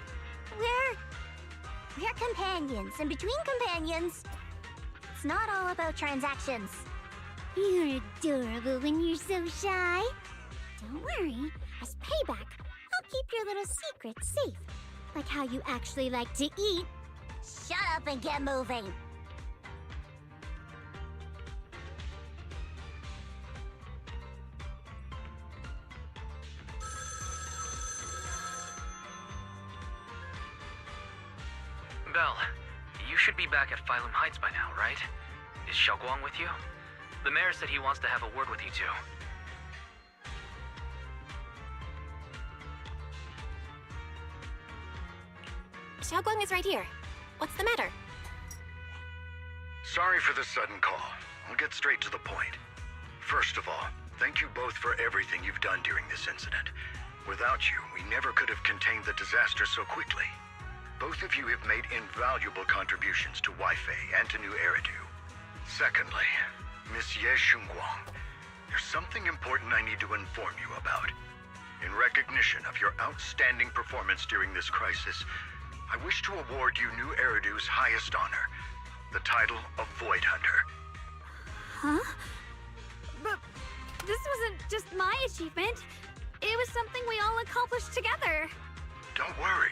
We're companions, and between companions, it's not all about transactions. You're adorable when you're so shy. Don't worry, as payback, I'll keep your little secrets safe. Like how you actually like to eat. Shut up and get moving! Belle, you should be back at Phylum Heights by now, right? Is Xiaoguang with you? The mayor said he wants to have a word with you two. Xiaoguang is right here. What's the matter? Sorry for the sudden call. I'll get straight to the point. First of all, thank you both for everything you've done during this incident. Without you, we never could have contained the disaster so quickly. Both of you have made invaluable contributions to Wi-Fi and to New Eridu. Secondly, Miss Ye Xunguang, there's something important I need to inform you about. In recognition of your outstanding performance during this crisis, I wish to award you New Eridu's highest honor, the title of Void Hunter. Huh? But this wasn't just my achievement. It was something we all accomplished together. Don't worry.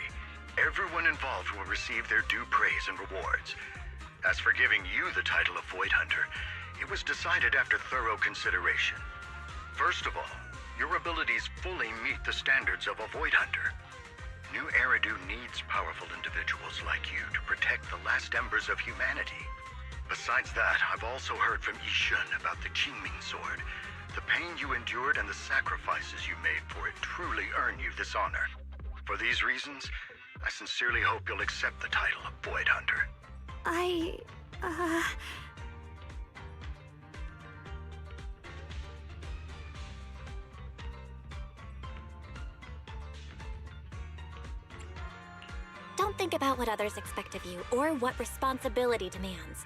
Everyone involved will receive their due praise and rewards. As for giving you the title of Void Hunter, it was decided after thorough consideration. First of all, your abilities fully meet the standards of a Void Hunter. New Eridu needs powerful individuals like you to protect the last embers of humanity. Besides that, I've also heard from Yishun about the Qingming sword. The pain you endured and the sacrifices you made for it truly earn you this honor. For these reasons, I sincerely hope you'll accept the title of Void Hunter. Don't think about what others expect of you or what responsibility demands.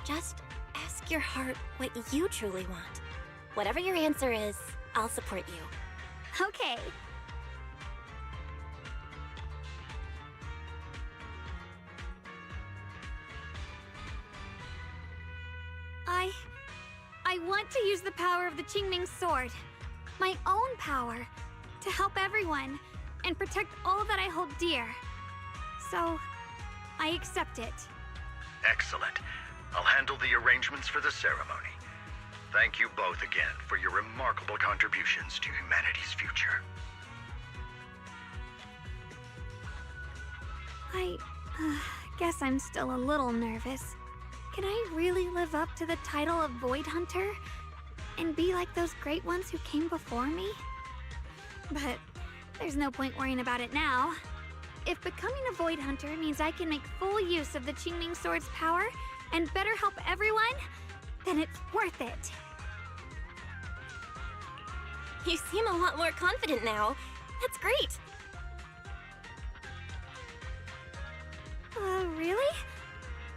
Just ask your heart what you truly want. Whatever your answer is, I'll support you. Okay. I want to use the power of the Qingming sword, my own power, to help everyone and protect all that I hold dear. So, I accept it. Excellent. I'll handle the arrangements for the ceremony. Thank you both again for your remarkable contributions to humanity's future. I guess I'm still a little nervous. Can I really live up to the title of Void Hunter? and be like those great ones who came before me? But there's no point worrying about it now. If becoming a Void Hunter means I can make full use of the Qingming Sword's power and better help everyone, then it's worth it. You seem a lot more confident now. That's great. Really?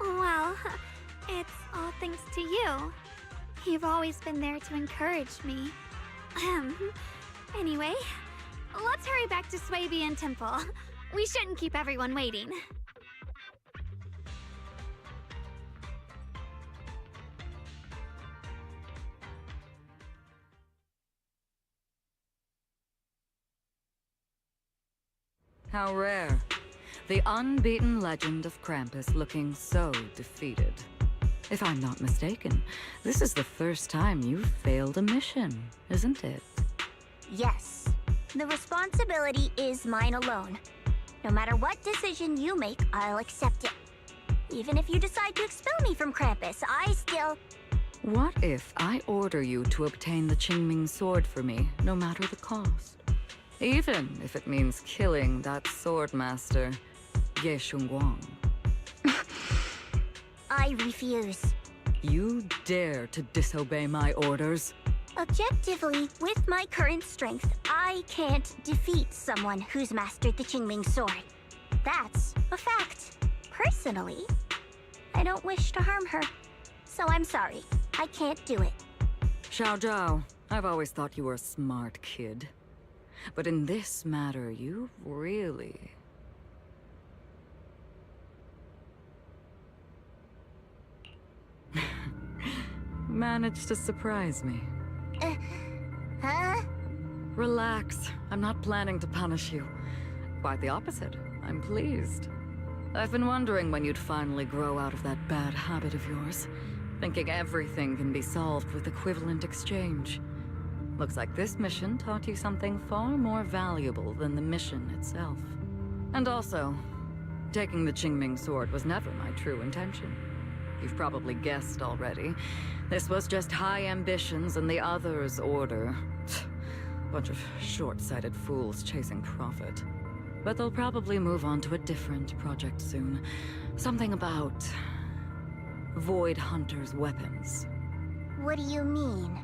Well, it's all thanks to you. You've always been there to encourage me. Anyway, let's hurry back to Swabian Temple. We shouldn't keep everyone waiting. How rare. The unbeaten legend of Krampus looking so defeated. If I'm not mistaken, this is the first time you've failed a mission, isn't it? Yes. The responsibility is mine alone. No matter what decision you make, I'll accept it. Even if you decide to expel me from Krampus, I still... What if I order you to obtain the Qingming Sword for me, no matter the cost? Even if it means killing that sword master, Ye Shunguang. I refuse. You dare to disobey my orders? Objectively, with my current strength, I can't defeat someone who's mastered the Qingming Sword. That's a fact. Personally, I don't wish to harm her. So I'm sorry. I can't do it. Xiao Zhao, I've always thought you were a smart kid. But in this matter, you really... managed to surprise me. Huh? Relax. I'm not planning to punish you. Quite the opposite. I'm pleased. I've been wondering when you'd finally grow out of that bad habit of yours. Thinking everything can be solved with equivalent exchange. Looks like this mission taught you something far more valuable than the mission itself. And also, taking the Qingming Sword was never my true intention. You've probably guessed already. This was just high ambitions and the others' order. Bunch of short-sighted fools chasing profit. But they'll probably move on to a different project soon. Something about... Void Hunter's weapons. What do you mean?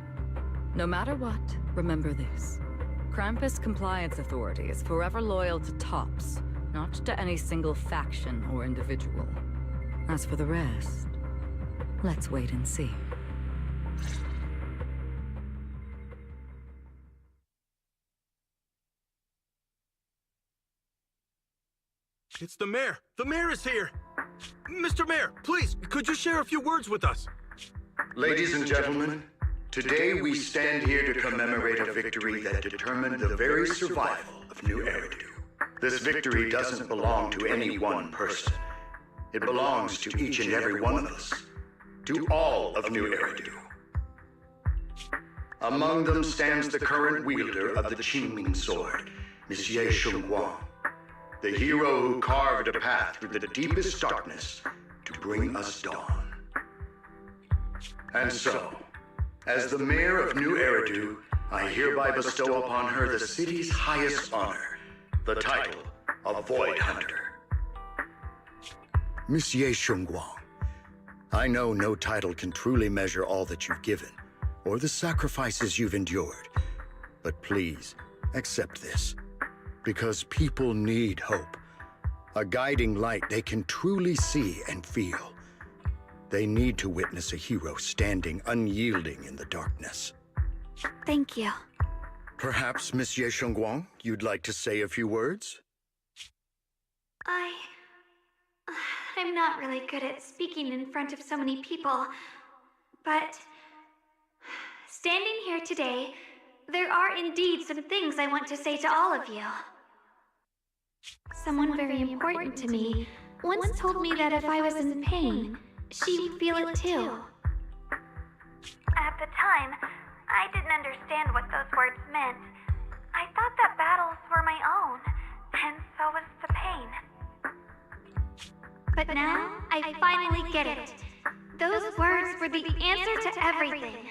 No matter what, remember this. Krampus Compliance Authority is forever loyal to TOPS, not to any single faction or individual. As for the rest, let's wait and see. It's the mayor! The mayor is here! Mr. Mayor, please, could you share a few words with us? Ladies and gentlemen, today we stand here to commemorate a victory that determined the very survival of New Eridu. This victory doesn't belong to any one person. It belongs to each and every one of us. To all of New Eridu. Among them stands the current wielder of the Qingming Sword, Monsieur Shunguang. The hero who carved a path through the deepest darkness to bring us dawn. And so, as the mayor of New Eridu, I hereby bestow upon her the city's highest honor, the title of Void Hunter. Monsieur Shunguang, I know no title can truly measure all that you've given, or the sacrifices you've endured. But please, accept this. Because people need hope. A guiding light they can truly see and feel. They need to witness a hero standing unyielding in the darkness. Thank you. Perhaps, Monsieur Shunguang, you'd like to say a few words? I'm not really good at speaking in front of so many people, but standing here today, there are indeed some things I want to say to all of you. Someone very important to me once told me that if I was in pain, she would feel it too. At the time, I didn't understand what those words meant. I thought that battles were my own, and so was the pain. But now, I finally get it. Those words were the answer to everything.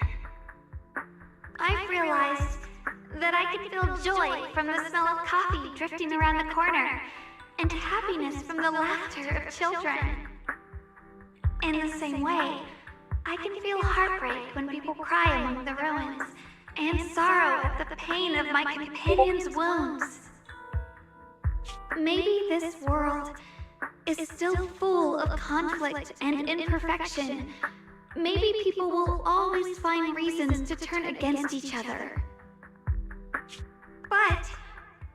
I've realized that I can feel joy from the smell of coffee drifting around the corner, and happiness from the laughter of children. In the same way, I can feel heartbreak when people cry among the ruins, and sorrow at the pain of my companion's wounds. Maybe this world is still full of conflict and imperfection. Maybe people will always find reasons to turn against each other. But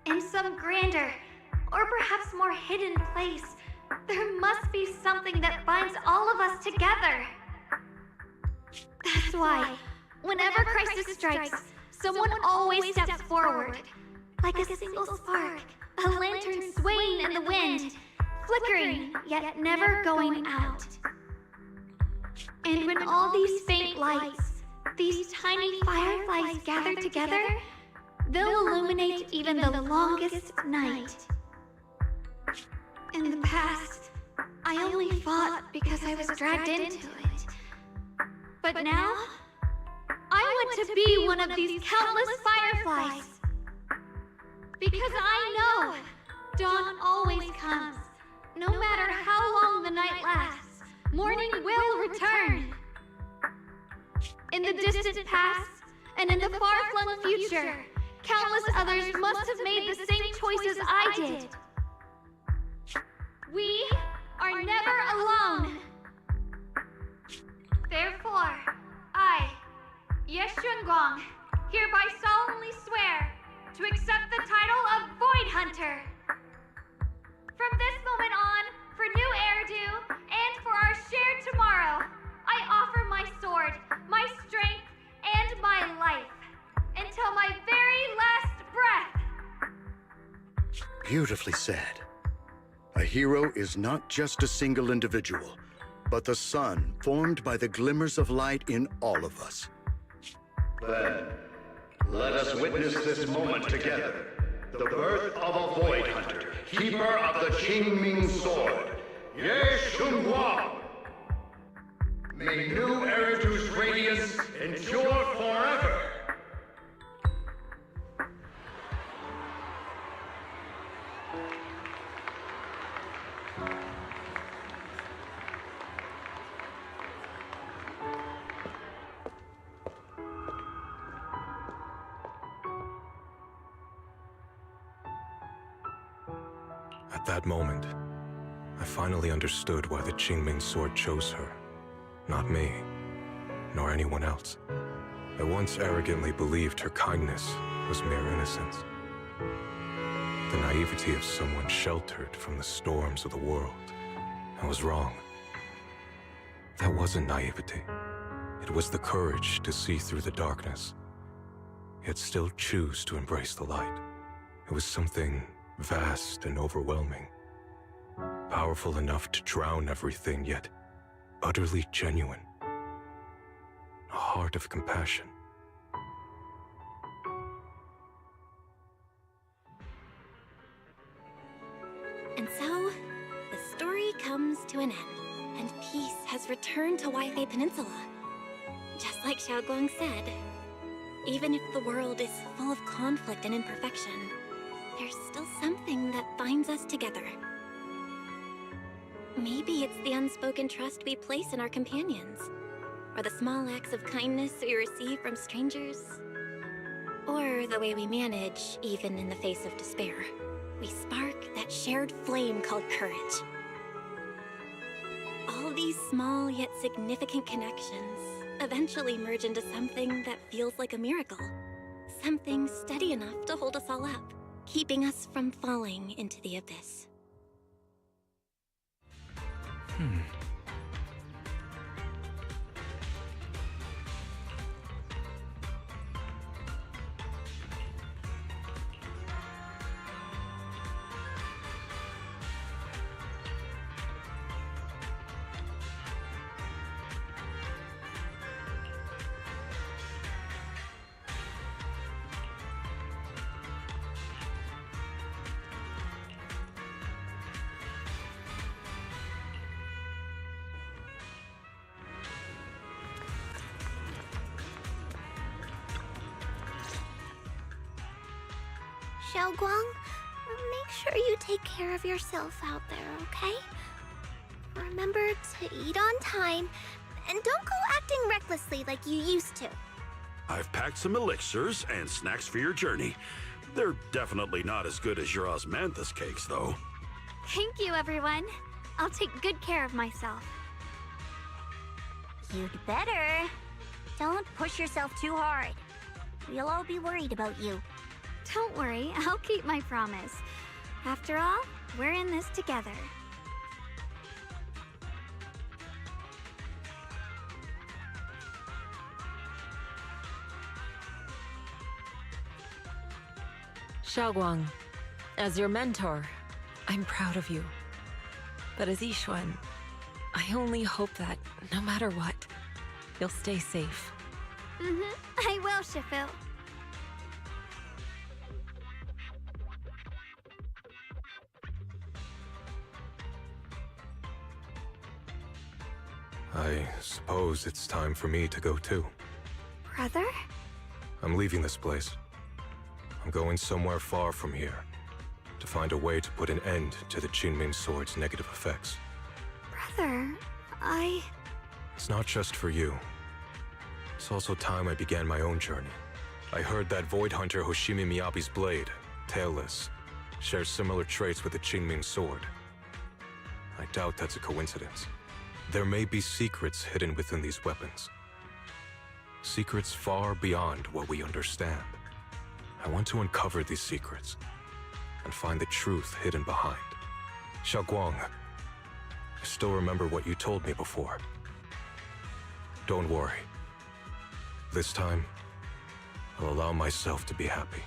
in some grander, or perhaps more hidden place, there must be something that binds all of us together. That's why, whenever crisis strikes, someone always steps forward, like a single spark, a lantern swaying in the wind, flickering, yet never going out. And when all these faint lights, these tiny fireflies gather together, they'll illuminate even the longest night. In the past, I only fought because I was dragged into it. But now, I want to be one of these countless fireflies. Because I know dawn always comes. No matter how long the night lasts, morning will return. In the distant past, and in the far-flung future, countless others must have made the same choices I did. We are never alone. Therefore, I, Ye Shunguang, hereby solemnly swear to accept the title of Void Hunter. From this moment on, for New Eridu, and for our shared tomorrow, I offer my sword, my strength, and my life, until my very last breath. Beautifully said. A hero is not just a single individual, but the sun formed by the glimmers of light in all of us. Then, let us witness this moment together. The birth of a Void Hunter, keeper of the Qingming Sword, Ye Shunguang. May New Eridu's radiance endure forever. At that moment, I finally understood why the Qingming Sword chose her. Not me, nor anyone else. I once arrogantly believed her kindness was mere innocence. The naivety of someone sheltered from the storms of the world. I was wrong. That wasn't naivety. It was the courage to see through the darkness, yet still choose to embrace the light. It was something vast and overwhelming, powerful enough to drown everything, yet utterly genuine. A heart of compassion. And so, the story comes to an end, and peace has returned to Waifei Peninsula. Just like Xiaoguang said, even if the world is full of conflict and imperfection, there's still something that binds us together. Maybe it's the unspoken trust we place in our companions, or the small acts of kindness we receive from strangers, or the way we manage even in the face of despair. We spark that shared flame called courage. All these small yet significant connections eventually merge into something that feels like a miracle. Something steady enough to hold us all up, keeping us from falling into the abyss. Xiaoguang, make sure you take care of yourself out there, okay? Remember to eat on time, and don't go acting recklessly like you used to. I've packed some elixirs and snacks for your journey. They're definitely not as good as your osmanthus cakes, though. Thank you, everyone. I'll take good care of myself. You'd better. Don't push yourself too hard. We'll all be worried about you. Don't worry, I'll keep my promise. After all, we're in this together. Xiaoguang, as your mentor, I'm proud of you. But as Yixuan, I only hope that, no matter what, you'll stay safe. I will, Shifu. I suppose it's time for me to go too. Brother? I'm leaving this place. I'm going somewhere far from here to find a way to put an end to the Qingming Sword's negative effects. Brother, It's not just for you. It's also time I began my own journey. I heard that Void Hunter Hoshimi Miyabi's blade, Tailless, shares similar traits with the Qingming Sword. I doubt that's a coincidence. There may be secrets hidden within these weapons. Secrets far beyond what we understand. I want to uncover these secrets and find the truth hidden behind. Xiaoguang, I still remember what you told me before. Don't worry. This time, I'll allow myself to be happy.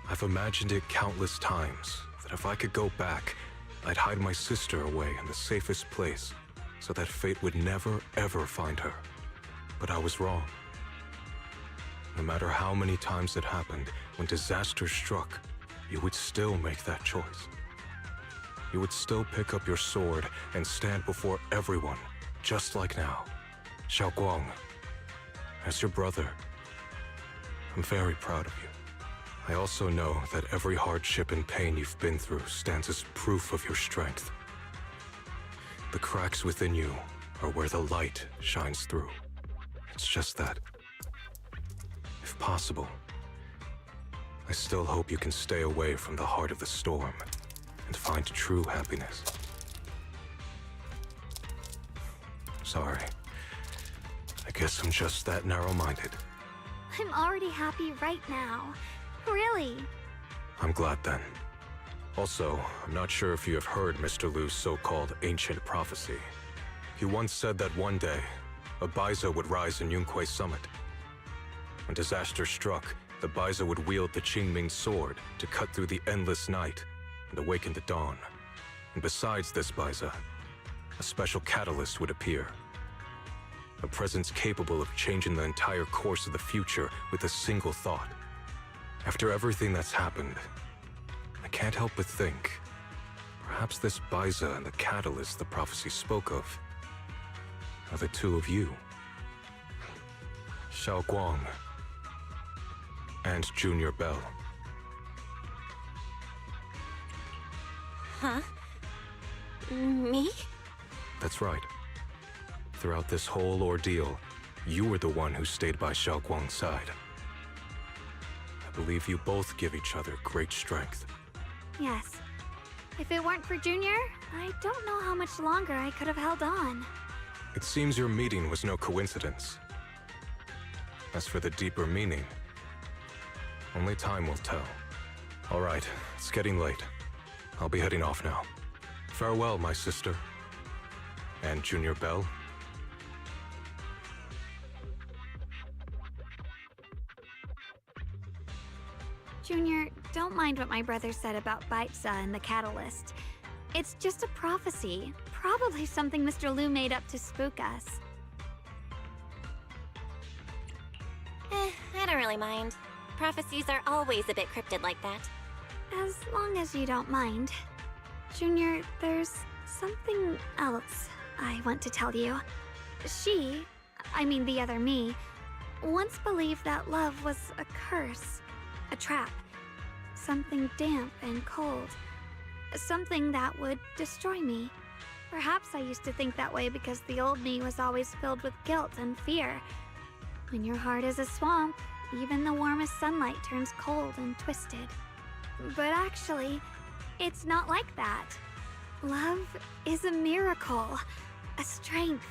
I've imagined it countless times that if I could go back, I'd hide my sister away in the safest place so that fate would never, ever find her. But I was wrong. No matter how many times it happened, when disaster struck, you would still make that choice. You would still pick up your sword and stand before everyone, just like now. Xiaoguang, as your brother, I'm very proud of you. I also know that every hardship and pain you've been through stands as proof of your strength. The cracks within you are where the light shines through. It's just that, if possible, I still hope you can stay away from the heart of the storm and find true happiness. Sorry. I guess I'm just that narrow-minded. I'm already happy right now. Really? I'm glad then. Also, I'm not sure if you have heard Mr. Lu's so-called ancient prophecy. He once said that one day, a Baiza would rise in Yunque Summit. When disaster struck, the Baiza would wield the Qingming Sword to cut through the endless night and awaken the dawn. And besides this Baiza, a special catalyst would appear. A presence capable of changing the entire course of the future with a single thought. After everything that's happened, I can't help but think, perhaps this Baiza and the catalyst the prophecy spoke of are the two of you. Xiaoguang and Junior Bell. Huh? Me? That's right. Throughout this whole ordeal, you were the one who stayed by Xiaoguang's side. I believe you both give each other great strength. Yes. If it weren't for Junior, I don't know how much longer I could have held on. It seems your meeting was no coincidence. As for the deeper meaning, only time will tell. All right, it's getting late. I'll be heading off now. Farewell, my sister. And Junior Bell. Junior, don't mind what my brother said about Baiza and the catalyst. It's just a prophecy. Probably something Mr. Lu made up to spook us. I don't really mind. Prophecies are always a bit cryptid like that. As long as you don't mind. Junior, there's something else I want to tell you. She, I mean the other me, once believed that love was a curse, a trap, something damp and cold, something that would destroy me. Perhaps I used to think that way because the old me was always filled with guilt and fear. When your heart is a swamp, even the warmest sunlight turns cold and twisted. But actually, it's not like that. Love is a miracle, a strength,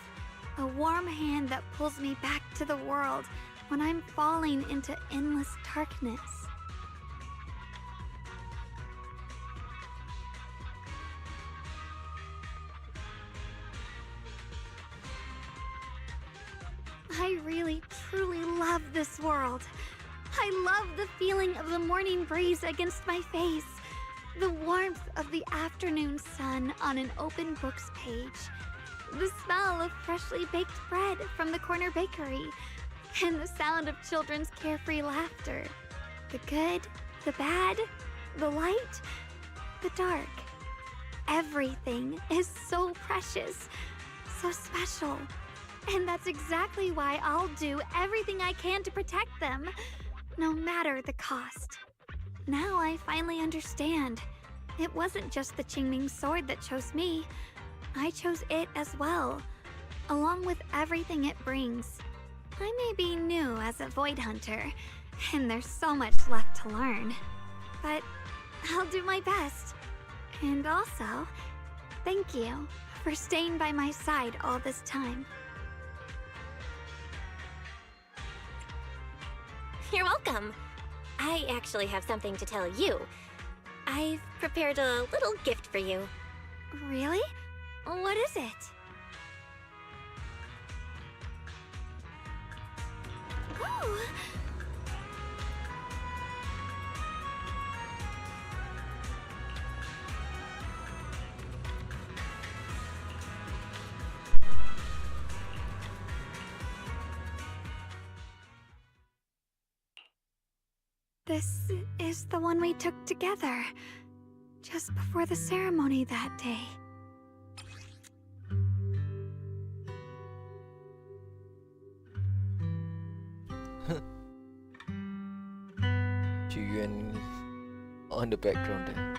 a warm hand that pulls me back to the world when I'm falling into endless darkness. I really, truly love this world. I love the feeling of the morning breeze against my face, the warmth of the afternoon sun on an open book's page, the smell of freshly baked bread from the corner bakery, and the sound of children's carefree laughter. The good, the bad, the light, the dark. Everything is so precious, so special. And that's exactly why I'll do everything I can to protect them, no matter the cost. Now I finally understand. It wasn't just the Qingming sword that chose me. I chose it as well, along with everything it brings. I may be new as a Void Hunter, and there's so much left to learn. But I'll do my best. And also, thank you for staying by my side all this time. You're welcome. I actually have something to tell you. I've prepared a little gift for you. Really? What is it? Ooh. This is the one we took together, just before the ceremony that day. Yuan on the background there.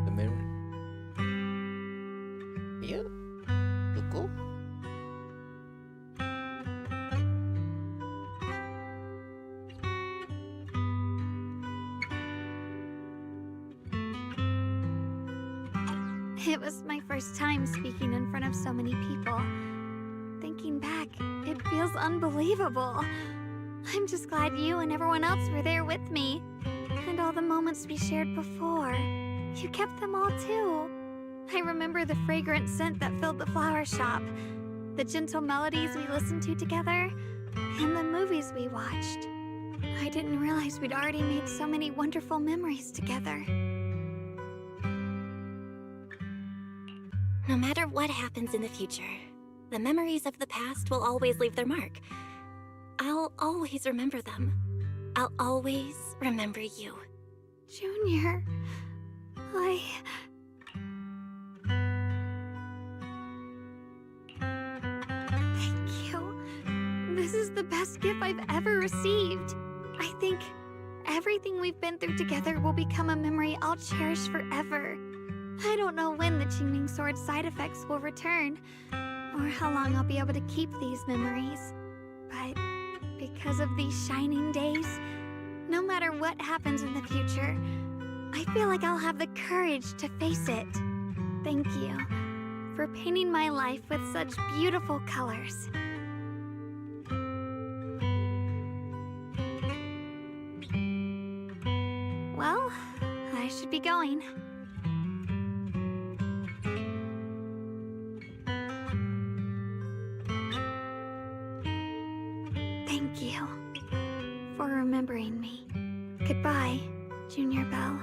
The memory. Yeah. Look. It was my first time speaking in front of so many people. Thinking back, it feels unbelievable. I'm just glad you and everyone else were there with me. And all the moments we shared before. You kept them all too. I remember the fragrant scent that filled the flower shop, the gentle melodies we listened to together, and the movies we watched. I didn't realize we'd already made so many wonderful memories together. No matter what happens in the future, the memories of the past will always leave their mark. I'll always remember them. I'll always remember you. Junior, Thank you. This is the best gift I've ever received. I think everything we've been through together will become a memory I'll cherish forever. I don't know when the Qingming sword side effects will return, or how long I'll be able to keep these memories. But because of these shining days, no matter what happens in the future, I feel like I'll have the courage to face it. Thank you for painting my life with such beautiful colors. Well, I should be going. Thank you for remembering me. Goodbye, Junior Belle.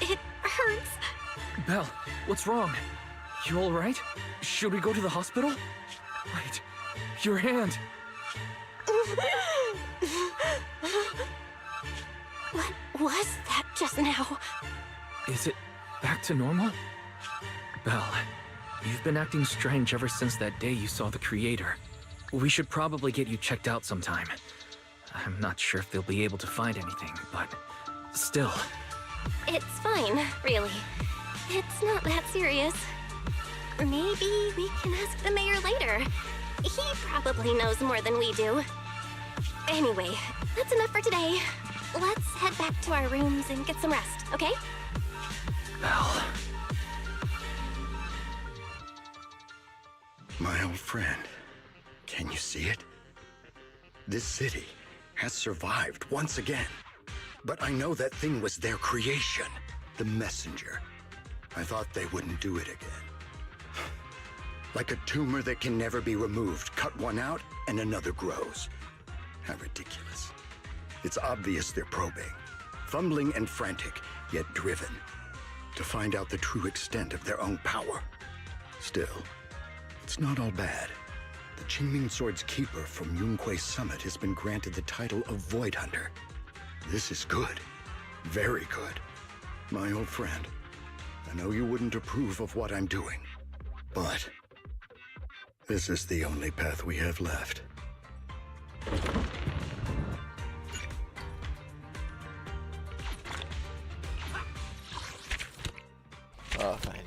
It hurts. Belle, what's wrong? You alright? Should we go to the hospital? Wait, your hand! What was that just now? Is it back to normal? Belle, you've been acting strange ever since that day you saw the Creator. We should probably get you checked out sometime. I'm not sure if they'll be able to find anything, but still. It's fine, really. It's not that serious. Maybe we can ask the mayor later. He probably knows more than we do. Anyway, that's enough for today. Let's head back to our rooms and get some rest, okay? Belle. My old friend, can you see it? This city has survived once again. But I know that thing was their creation, the messenger. I thought they wouldn't do it again. Like a tumor that can never be removed. Cut one out and another grows. How ridiculous. It's obvious they're probing. Fumbling and frantic, yet driven. To find out the true extent of their own power. Still, it's not all bad. The Qingming Sword's keeper from Yunque's summit has been granted the title of Void Hunter. This is good. Very good. My old friend, I know you wouldn't approve of what I'm doing, but this is the only path we have left. Oh, finally.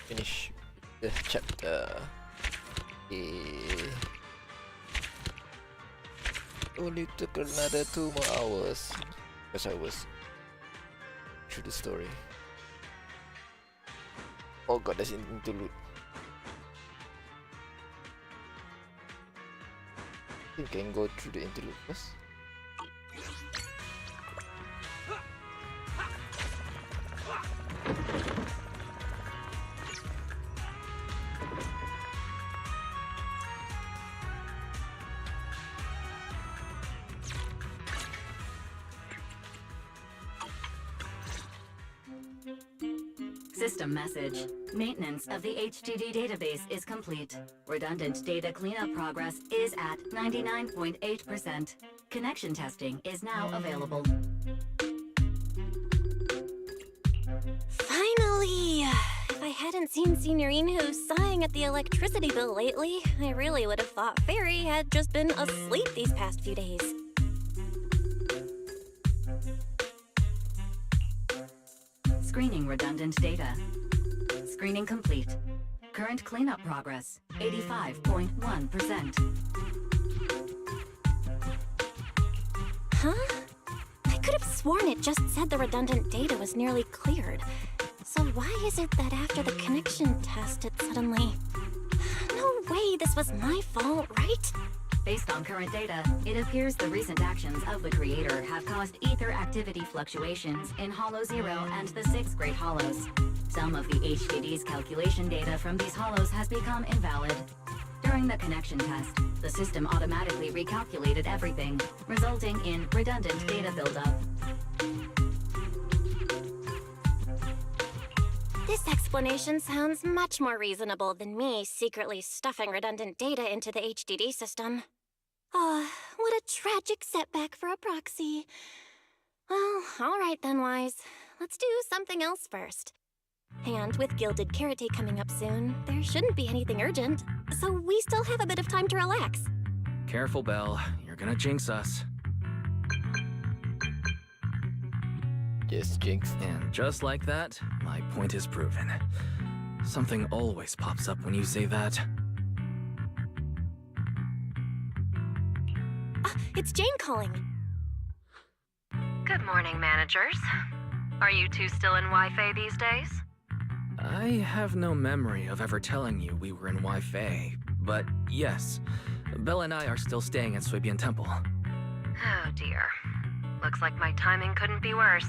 Finish the chapter. Only took another 2 more hours because I was through the story. Oh god, there's an interlude. I think I can go through the interlude first. System message. Maintenance of the HDD database is complete. Redundant data cleanup progress is at 99.8%. Connection testing is now available. Finally! If I hadn't seen Signorine sighing at the electricity bill lately, I really would have thought Fairy had just been asleep these past few days. Screening redundant data. Screening complete. Current cleanup progress, 85.1%. Huh? I could have sworn it just said the redundant data was nearly cleared. So why is it that after the connection test it suddenly... No way this was my fault, right? Based on current data, it appears the recent actions of the Creator have caused ether activity fluctuations in Hollow 0 and the 6 Great Hollows. Some of the HDD's calculation data from these hollows has become invalid. During the connection test, the system automatically recalculated everything, resulting in redundant data buildup. This explanation sounds much more reasonable than me secretly stuffing redundant data into the HDD system. Ah, what a tragic setback for a proxy. Well, alright then, Wise. Let's do something else first. And with Gilded Karate coming up soon, there shouldn't be anything urgent, so we still have a bit of time to relax. Careful, Belle. You're gonna jinx us. Yes, jinx. And just like that, my point is proven. Something always pops up when you say that. It's Jane calling. Good morning, managers. Are you two still in Wi-Fi these days? I have no memory of ever telling you we were in Wi-Fi, but yes, Belle and I are still staying at Suibian Temple. Oh dear. Looks like my timing couldn't be worse.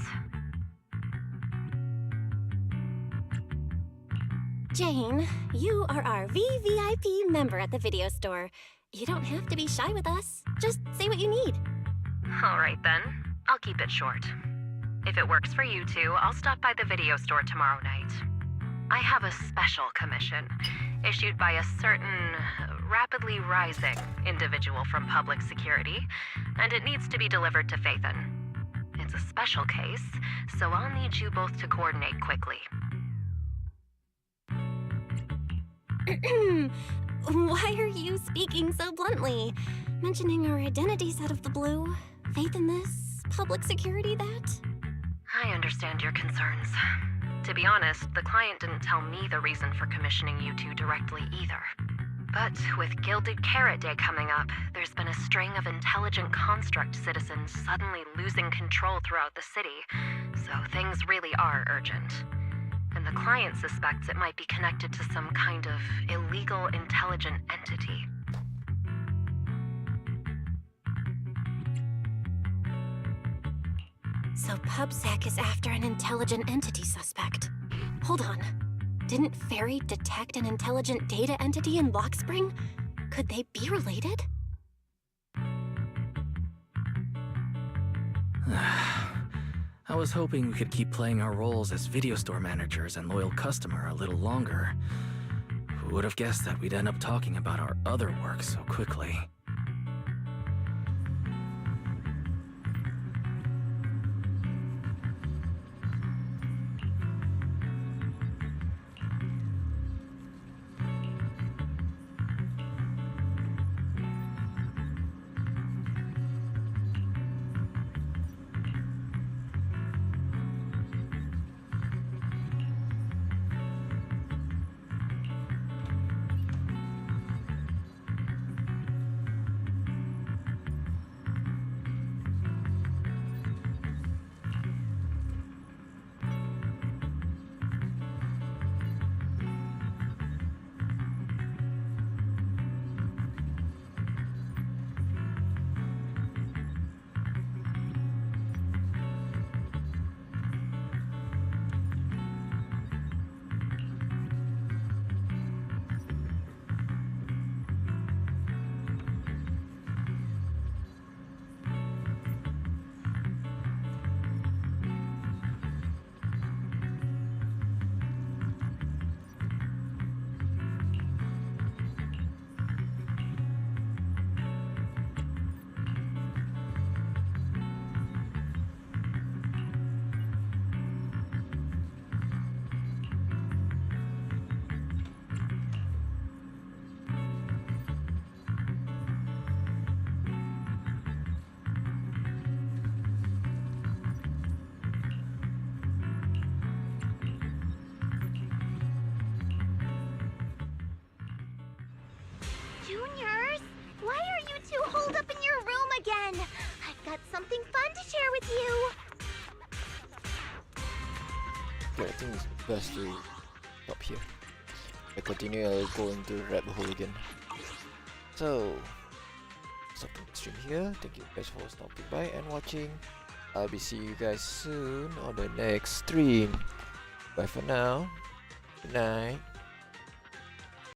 Jane, you are our VVIP member at the video store. You don't have to be shy with us. Just say what you need. Alright then, I'll keep it short. If it works for you two, I'll stop by the video store tomorrow night. I have a special commission, issued by a certain rapidly rising individual from public security, and it needs to be delivered to Phaethon. It's a special case, so I'll need you both to coordinate quickly. Why are you speaking so bluntly? Mentioning our identities out of the blue? Faith in this? Public security that? I understand your concerns. To be honest, the client didn't tell me the reason for commissioning you two directly either. But with Gilded Carrot Day coming up, there's been a string of intelligent construct citizens suddenly losing control throughout the city, so things really are urgent. And the client suspects it might be connected to some kind of illegal intelligent entity. So PubSec is after an intelligent entity suspect. Hold on. Didn't Fairy detect an intelligent data entity in Lockspring? Could they be related? I was hoping we could keep playing our roles as video store managers and loyal customer a little longer. Who would have guessed that we'd end up talking about our other work so quickly? Juniors, why are you two holed up in your room again? I've got something fun to share with you. Okay, I think it's best to stop here. I continue, I'll go into the rabbit hole again. So, stopping the stream here. Thank you guys for stopping by and watching. I'll be seeing you guys soon on the next stream. Bye for now. Good night.